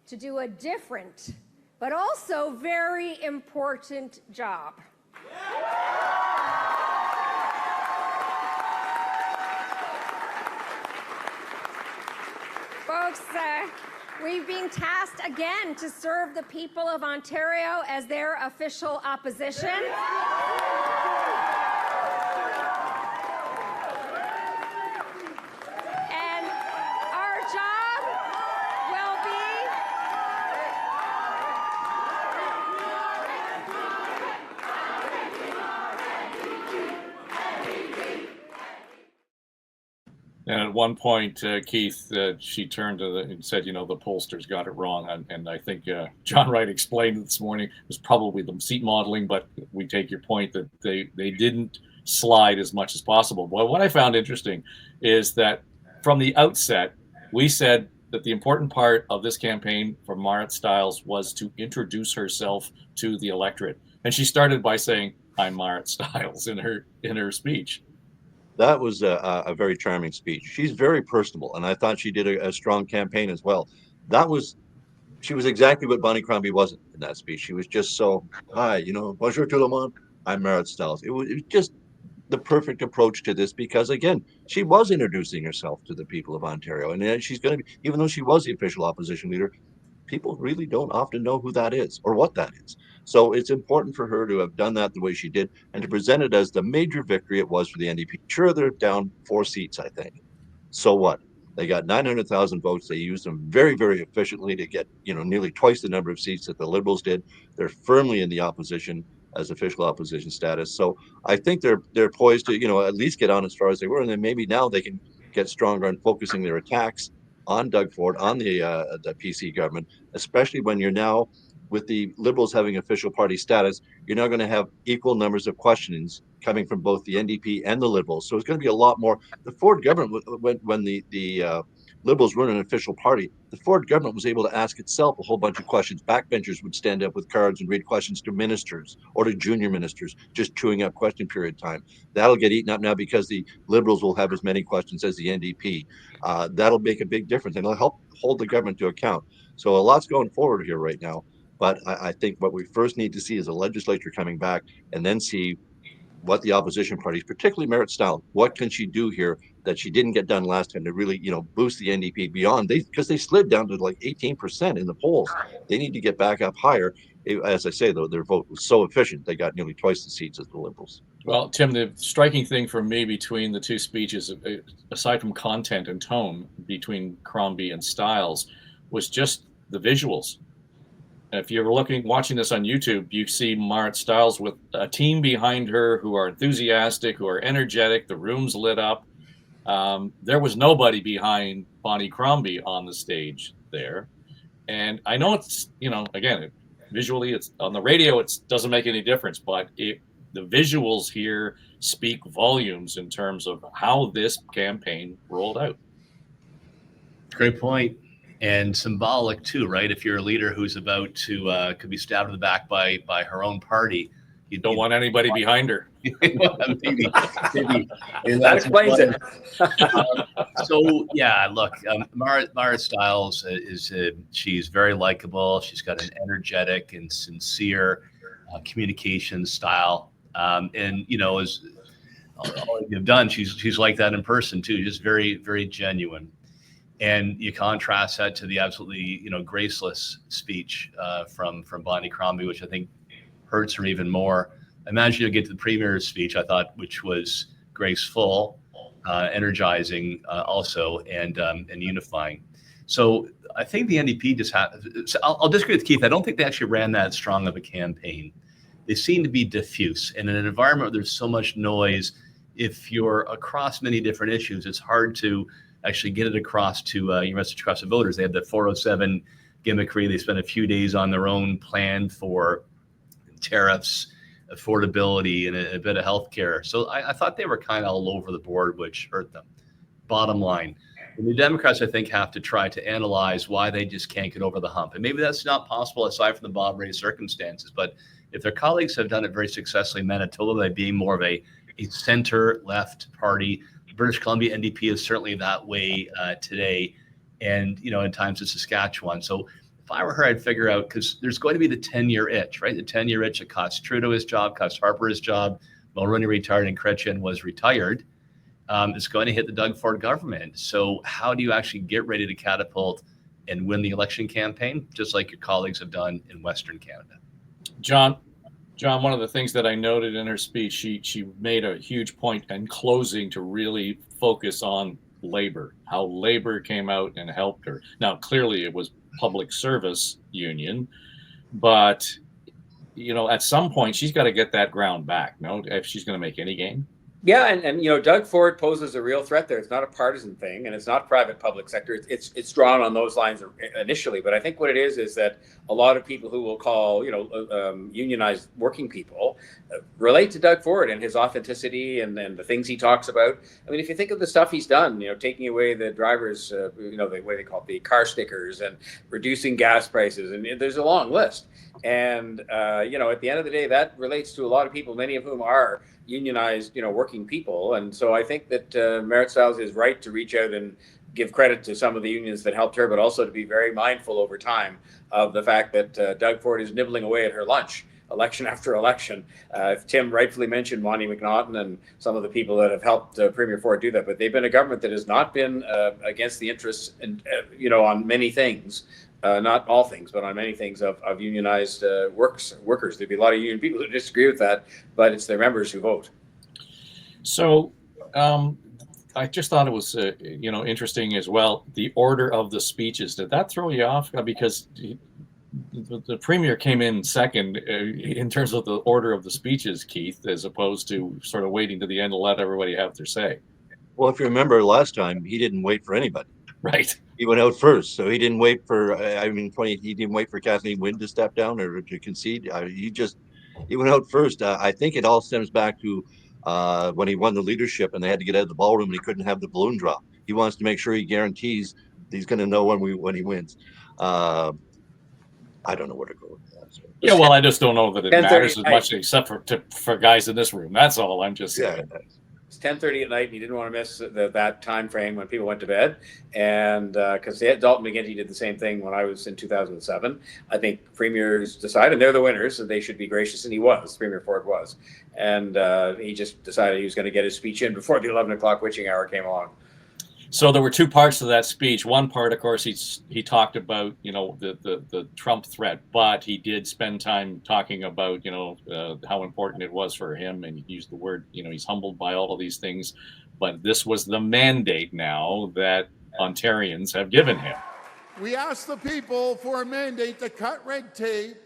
to do a different but also very important job. Folks, we've been tasked again to serve the people of Ontario as their official opposition. And our job will be And at one point, Keith, she turned to and said, the pollsters got it wrong. And I think John Wright explained this morning it was probably the seat modeling, but we take your point that they didn't slide as much as possible. But what I found interesting is that from the outset, we said that the important part of this campaign for Marit Stiles was to introduce herself to the electorate. And she started by saying, I'm Marit Stiles in her speech. That was a very charming speech. She's very personable, and I thought she did a strong campaign as well. She was exactly what Bonnie Crombie wasn't in that speech. She was just so, hi, bonjour tout le monde, I'm Marit Stiles. It was just the perfect approach to this because, again, she was introducing herself to the people of Ontario. And she's going to be, even though she was the official opposition leader, people really don't often know who that is or what that is. So it's important for her to have done that the way she did and to present it as the major victory it was for the NDP. Sure, they're down 4 seats, I think. So what? They got 900,000 votes. They used them very, very efficiently to get, nearly twice the number of seats that the Liberals did. They're firmly in the opposition as official opposition status. So I think they're poised to, at least get on as far as they were. And then maybe now they can get stronger on focusing their attacks on Doug Ford, on the PC government, especially when you're now, with the Liberals having official party status, you're now going to have equal numbers of questionings coming from both the NDP and the Liberals. So it's going to be a lot more. The Ford government, when the Liberals run an official party, the Ford government was able to ask itself a whole bunch of questions. Backbenchers would stand up with cards and read questions to ministers or to junior ministers, just chewing up question period time. That'll get eaten up now because the Liberals will have as many questions as the NDP. That'll make a big difference, and it'll help hold the government to account. So a lot's going forward here right now. But I think what we first need to see is a legislature coming back and then see what the opposition parties, particularly Marit Stiles, what can she do here that she didn't get done last time to really, boost the NDP beyond, because they slid down to like 18% in the polls. They need to get back up higher. As I say, though, their vote was so efficient, they got nearly twice the seats as the Liberals. Well, Tim, the striking thing for me between the two speeches, aside from content and tone between Crombie and Stiles, was just the visuals. If you're watching this on YouTube, you see Marit Stiles with a team behind her who are enthusiastic, who are energetic. The room's lit up. There was nobody behind Bonnie Crombie on the stage there. And I know it's, again, visually. It's on the radio. It doesn't make any difference, but the visuals here speak volumes in terms of how this campaign rolled out. Great point. And symbolic too, right? If you're a leader who's about to could be stabbed in the back by her own party, you don't want anybody behind her. maybe that explains it. So yeah, look, Mara Stiles she's very likable. She's got an energetic and sincere communication style, and as all you've done, she's like that in person too. Just very, very genuine. And you contrast that to the absolutely, graceless speech from Bonnie Crombie, which I think hurts her even more. Imagine you'll get to the Premier's speech, I thought, which was graceful, energizing, also, and unifying. So I think the NDP just I'll disagree with Keith. I don't think they actually ran that strong of a campaign. They seem to be diffuse. And in an environment where there's so much noise, if you're across many different issues, it's hard to actually get it across to your message across the voters. They had the 407 gimmickry. They spent a few days on their own plan for tariffs, affordability, and a bit of healthcare. So I thought they were kind of all over the board, which hurt them. Bottom line, the New Democrats, I think, have to try to analyze why they just can't get over the hump. And maybe that's not possible aside from the Bob Rae circumstances. But if their colleagues have done it very successfully in Manitoba by being more of a center-left party, British Columbia NDP is certainly that way today, and in times in Saskatchewan. So if I were her, I'd figure out, because there's going to be the 10-year itch, right? The 10-year itch that cost Trudeau his job, cost Harper his job, Mulroney retired, and Chrétien was retired. It's going to hit the Doug Ford government. So how do you actually get ready to catapult and win the election campaign, just like your colleagues have done in Western Canada? John, one of the things that I noted in her speech, she made a huge point in closing to really focus on labor, how labor came out and helped her. Now, clearly it was public service union, but, at some point she's got to get that ground back, if she's going to make any gain. Yeah, and Doug Ford poses a real threat there. It's not a partisan thing, and it's not private public sector. It's drawn on those lines initially, but I think what it is that a lot of people who will call unionized working people relate to Doug Ford and his authenticity and the things he talks about. I mean, if you think of the stuff he's done, taking away the drivers, the way they call it, the car stickers, and reducing gas prices, and there's a long list. And at the end of the day, that relates to a lot of people, many of whom are unionized, working people. And so I think that Marit Stiles is right to reach out and give credit to some of the unions that helped her, but also to be very mindful over time of the fact that Doug Ford is nibbling away at her lunch, election after election. Tim rightfully mentioned Monty McNaughton and some of the people that have helped Premier Ford do that, but they've been a government that has not been against the interests, and on many things. Not all things, but on many things of unionized workers. There'd be a lot of union people who disagree with that, but it's their members who vote. So I just thought it was, interesting as well, the order of the speeches. Did that throw you off? Because the Premier came in second in terms of the order of the speeches, Keith, as opposed to sort of waiting to the end to let everybody have their say. Well, if you remember last time, he didn't wait for anybody. Right. He went out first, so he didn't wait for. He didn't wait for Kathleen Wynne to step down or to concede. He went out first. I think it all stems back to when he won the leadership, and they had to get out of the ballroom, and he couldn't have the balloon drop. He wants to make sure he guarantees he's going to know when he wins. I don't know where to go with that. So. Yeah, well, I just don't know that it matters as much, except for guys in this room. That's all. I'm just saying. Yeah. It's 10:30 at night, and he didn't want to miss that time frame when people went to bed. And because Dalton McGuinty did the same thing when I was in 2007. I think premiers decide, and they're the winners, so they should be gracious, and he was. Premier Ford was. And he just decided he was going to get his speech in before the 11 o'clock witching hour came along. So there were two parts to that speech. One part, of course, he talked about, the Trump threat, but he did spend time talking about, how important it was for him. And he used the word, he's humbled by all of these things. But this was the mandate now that Ontarians have given him. We asked the people for a mandate to cut red tape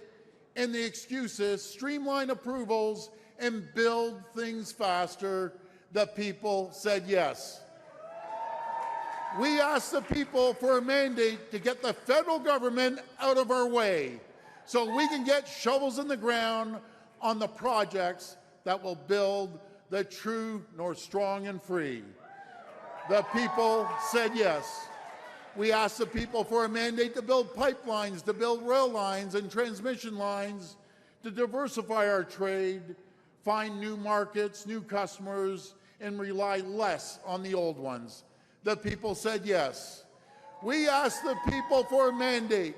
and the excuses, streamline approvals, and build things faster. The people said yes. We asked the people for a mandate to get the federal government out of our way so we can get shovels in the ground on the projects that will build the true North Strong and Free. The people said yes. We asked the people for a mandate to build pipelines, to build rail lines and transmission lines, to diversify our trade, find new markets, new customers, and rely less on the old ones. The people said yes. We asked the people for a mandate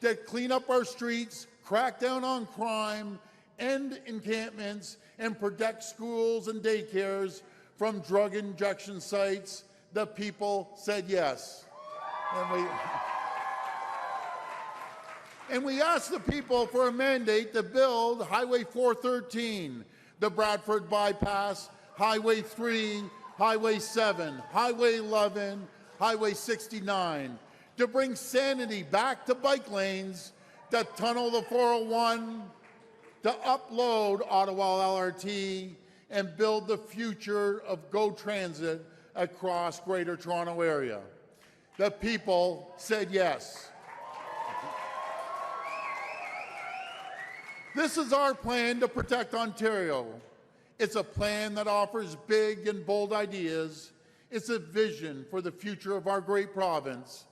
to clean up our streets, crack down on crime, end encampments, and protect schools and daycares from drug injection sites. The people said yes. And we asked the people for a mandate to build Highway 413, the Bradford Bypass, Highway 3, Highway 7, Highway 11, Highway 69, to bring sanity back to bike lanes, to tunnel the 401, to upload Ottawa LRT, and build the future of GO Transit across Greater Toronto Area. The people said yes. This is our plan to protect Ontario. It's a plan that offers big and bold ideas. It's a vision for the future of our great province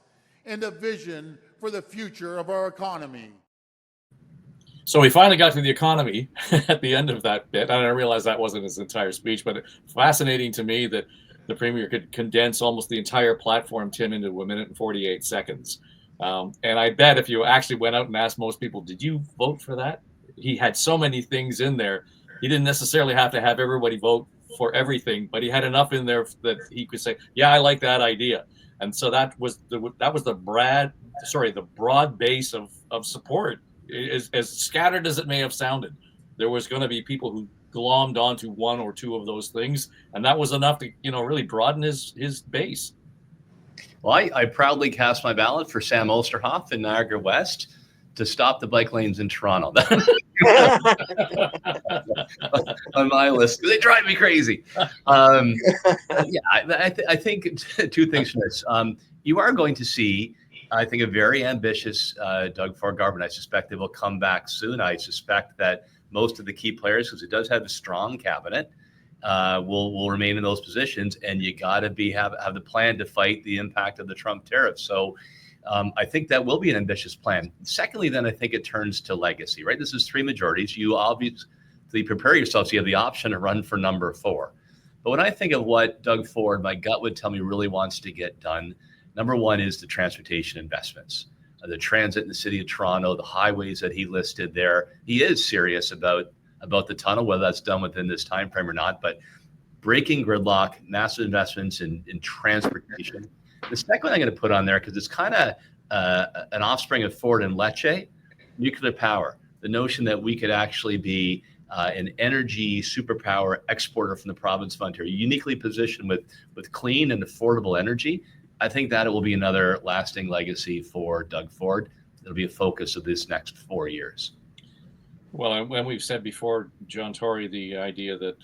and a vision for the future of our economy. So we finally got to the economy at the end of that bit. I didn't realize that wasn't his entire speech, but fascinating to me that the Premier could condense almost the entire platform, Tim, into 1 minute and 48 seconds. And I bet if you actually went out and asked most people, did you vote for that? He had so many things in there. He didn't necessarily have to have everybody vote for everything, but he had enough in there that he could say, yeah, I like that idea. And so that was the broad base of support. As scattered as it may have sounded, there was going to be people who glommed onto one or two of those things, and that was enough to really broaden his base. Well, I proudly cast my ballot for Sam Osterhoff in Niagara West to stop the bike lanes in Toronto. On my list, they drive me crazy. I think two things from this. You are going to see, I think, a very ambitious Doug Ford government. I suspect they will come back soon. I suspect that most of the key players, because it does have a strong cabinet, will remain in those positions, and you got to have the plan to fight the impact of the Trump tariffs. So I think that will be an ambitious plan. Secondly, then I think it turns to legacy, right? This is 3 majorities. You obviously prepare yourself so you have the option to run for number 4. But when I think of what Doug Ford, my gut would tell me really wants to get done, number 1 is the transportation investments. The transit in the city of Toronto, the highways that he listed there. He is serious about the tunnel, whether that's done within this time frame or not, but breaking gridlock, massive investments in transportation. The second one I'm going to put on there, because it's kind of an offspring of Ford and Lecce, nuclear power. The notion that we could actually be an energy superpower exporter from the province of Ontario, uniquely positioned with clean and affordable energy. I think that it will be another lasting legacy for Doug Ford. It'll be a focus of this next 4 years. Well, and we've said before, John Tory, the idea that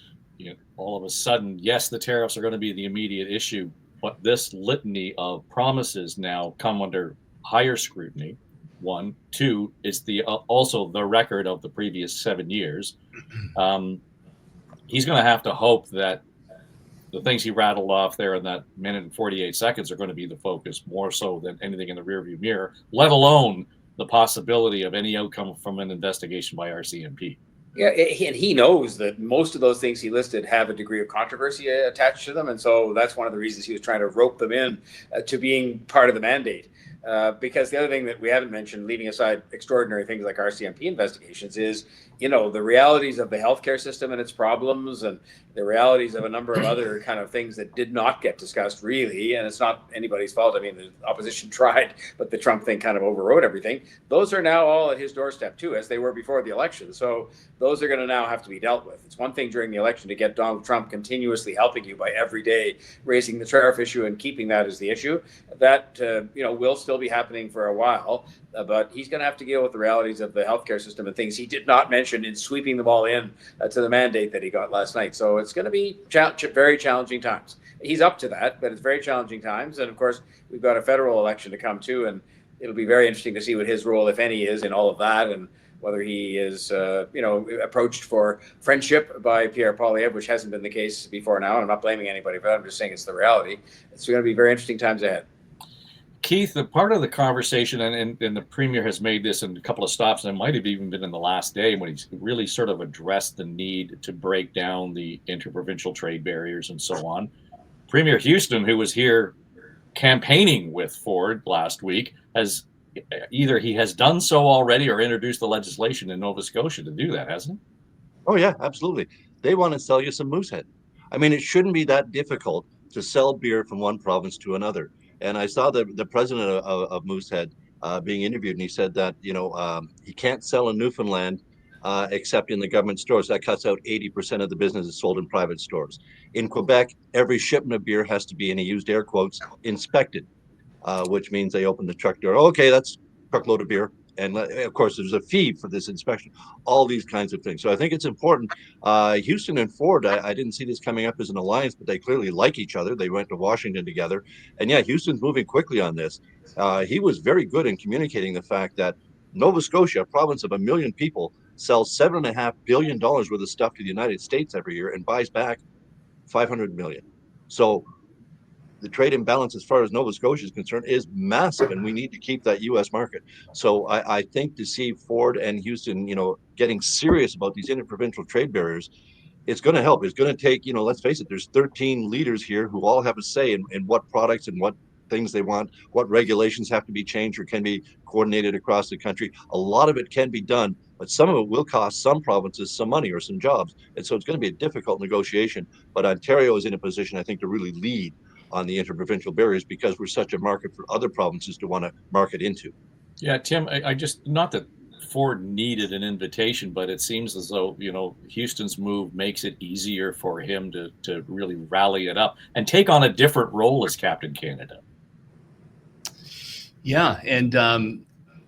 all of a sudden, yes, the tariffs are going to be the immediate issue, but this litany of promises now come under higher scrutiny. 1, 2, it's also the record of the previous 7 years. He's going to have to hope that the things he rattled off there in that 1 minute and 48 seconds are going to be the focus more so than anything in the rearview mirror, let alone the possibility of any outcome from an investigation by RCMP. Yeah, and he knows that most of those things he listed have a degree of controversy attached to them, and so that's one of the reasons he was trying to rope them in to being part of the mandate. Because the other thing that we haven't mentioned, leaving aside extraordinary things like RCMP investigations, is the realities of the healthcare system and its problems, and the realities of a number of other kind of things that did not get discussed really. And it's not anybody's fault. I mean, the opposition tried, but the Trump thing kind of overrode everything. Those are now all at his doorstep too, as they were before the election. So those are going to now have to be dealt with. It's one thing during the election to get Donald Trump continuously helping you by every day raising the tariff issue and keeping that as the issue. That will still be happening for a while, but he's going to have to deal with the realities of the healthcare system and things he did not mention in sweeping them all in to the mandate that he got last night. So it's going to be very challenging times. He's up to that, but it's very challenging times. And of course, we've got a federal election to come too. And it'll be very interesting to see what his role, if any, is in all of that, and whether he is, approached for friendship by Pierre Poilievre, which hasn't been the case before now. And I'm not blaming anybody for that. I'm just saying it's the reality. It's going to be very interesting times ahead. Keith, the part of the conversation, and the Premier has made this in a couple of stops, and it might have even been in the last day when he's really sort of addressed the need to break down the interprovincial trade barriers and so on. Premier Houston, who was here campaigning with Ford last week, has either he has done so already or introduced the legislation in Nova Scotia to do that, hasn't he? Oh yeah, absolutely. They want to sell you some Moosehead. I mean, it shouldn't be that difficult to sell beer from one province to another. And I saw the president of Moosehead being interviewed, and he said that he can't sell in Newfoundland except in the government stores. That cuts out 80% of the business is sold in private stores. In Quebec, every shipment of beer has to be, and he used air quotes, inspected, which means they open the truck door. Okay, that's a truckload of beer. And of course, there's a fee for this inspection, all these kinds of things. So I think it's important. Houston and Ford, I didn't see this coming up as an alliance, but they clearly like each other. They went to Washington together. And yeah, Houston's moving quickly on this. He was very good in communicating the fact that Nova Scotia, a province of 1 million people, sells $7.5 billion worth of stuff to the United States every year and buys back 500 million. So the trade imbalance as far as Nova Scotia is concerned is massive, and we need to keep that U.S. market. So I think to see Ford and Houston, getting serious about these interprovincial trade barriers, it's going to help. It's going to take, let's face it, there's 13 leaders here who all have a say in what products and what things they want, what regulations have to be changed or can be coordinated across the country. A lot of it can be done, but some of it will cost some provinces some money or some jobs. And so it's going to be a difficult negotiation. But Ontario is in a position, I think, to really lead on the interprovincial barriers because we're such a market for other provinces to want to market into. Yeah, Tim, I just, not that Ford needed an invitation, but it seems as though, Houston's move makes it easier for him to really rally it up and take on a different role as Captain Canada. Yeah, and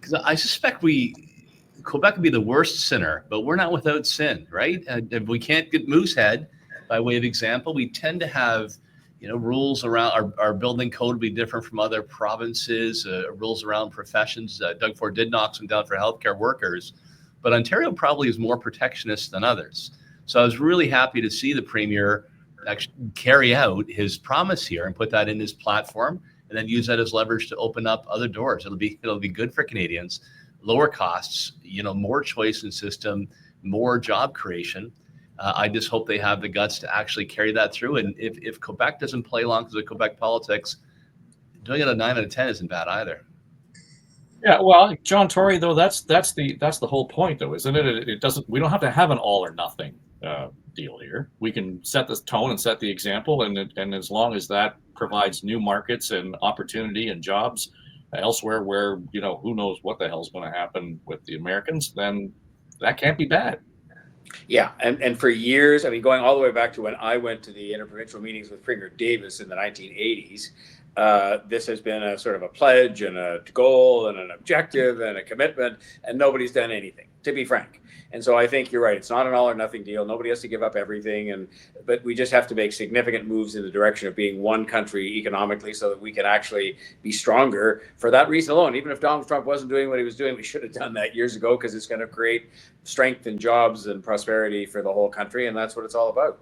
because I suspect Quebec would be the worst sinner, but we're not without sin, right? If we can't get Moosehead, by way of example, we tend to have rules around our building code would be different from other provinces, rules around professions. Doug Ford did knock some down for healthcare workers, but Ontario probably is more protectionist than others. So I was really happy to see the Premier actually carry out his promise here and put that in his platform and then use that as leverage to open up other doors. It'll be good for Canadians, lower costs, more choice in system, more job creation. I just hope they have the guts to actually carry that through. And if Quebec doesn't play along because of Quebec politics, doing it a 9 out of 10 isn't bad either. Yeah, well, John Tory, though, that's the whole point, though, isn't it? It doesn't. We don't have to have an all or nothing deal here. We can set the tone and set the example, and as long as that provides new markets and opportunity and jobs elsewhere, where who knows what the hell's going to happen with the Americans, then that can't be bad. Yeah, and for years, I mean, going all the way back to when I went to the interprovincial meetings with Premier Davis in the 1980s, this has been a sort of a pledge and a goal and an objective and a commitment, and nobody's done anything, to be frank. And so I think you're right. It's not an all or nothing deal. Nobody has to give up everything, but we just have to make significant moves in the direction of being one country economically so that we can actually be stronger for that reason alone. Even if Donald Trump wasn't doing what he was doing, we should have done that years ago because it's going to create strength and jobs and prosperity for the whole country, and that's what it's all about.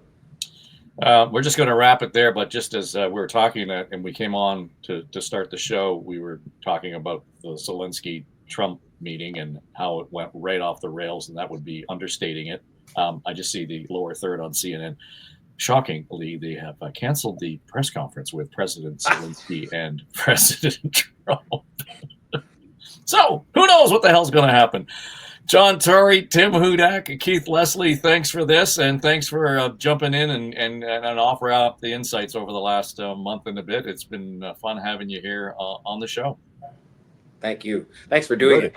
We're just going to wrap it there, but just as we were talking and we came on to start the show, we were talking about the Zelenskyy-Trump meeting and how it went right off the rails, and that would be understating it. I just see the lower third on CNN. Shockingly, they have canceled the press conference with President Zelenskyy and President Trump. So who knows what the hell's going to happen? John Tory, Tim Hudak, Keith Leslie, thanks for this, and thanks for jumping in and offering up the insights over the last month and a bit. It's been fun having you here on the show. Thank you. Thanks for doing it.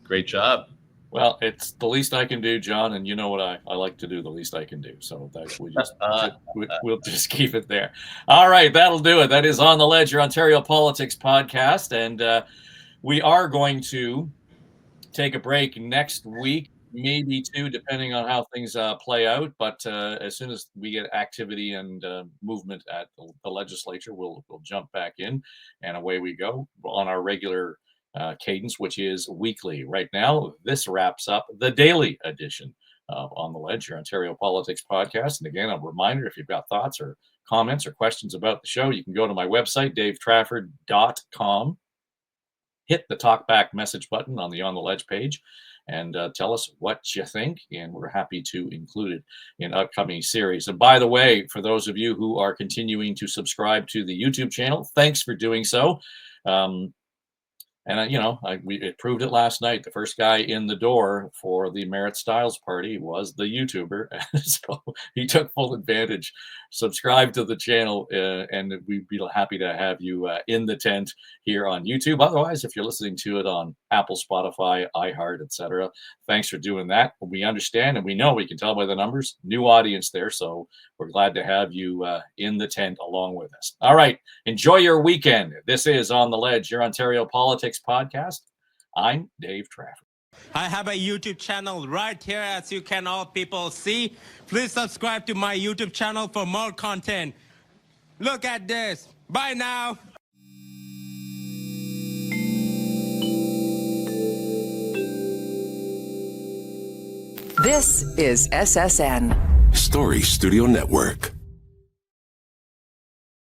Great job. Well, it's the least I can do, John, and you know what I like to do, the least I can do. So we'll just keep it there. All right, that'll do it. That is On the Ledge, your Ontario Politics podcast, and we are going to take a break next week, maybe two, depending on how things play out. But as soon as we get activity and movement at the legislature, we'll jump back in, and away we go on our regular cadence, which is weekly. Right now, this wraps up the daily edition of On the Ledge, your Ontario Politics podcast. And again, a reminder, if you've got thoughts or comments or questions about the show, you can go to my website, davetrafford.com, hit the talkback message button on the On the Ledge page, and tell us what you think, and we're happy to include it in upcoming series. And by the way, for those of you who are continuing to subscribe to the YouTube channel, thanks for doing so. We proved it last night. The first guy in the door for the Merit Styles party was the YouTuber. So he took full advantage. Subscribe to the channel, and we'd be happy to have you in the tent here on YouTube. Otherwise, if you're listening to it on Apple, Spotify, iHeart, etc., thanks for doing that. We understand, and we know, we can tell by the numbers, new audience there. So we're glad to have you in the tent along with us. All right. Enjoy your weekend. This is On the Ledge, your Ontario Politics podcast. I'm Dave Trafford. I have a YouTube channel right here, as you can all people see. Please subscribe to my YouTube channel for more content. Look at this. Bye now. This is SSN. Story Studio Network.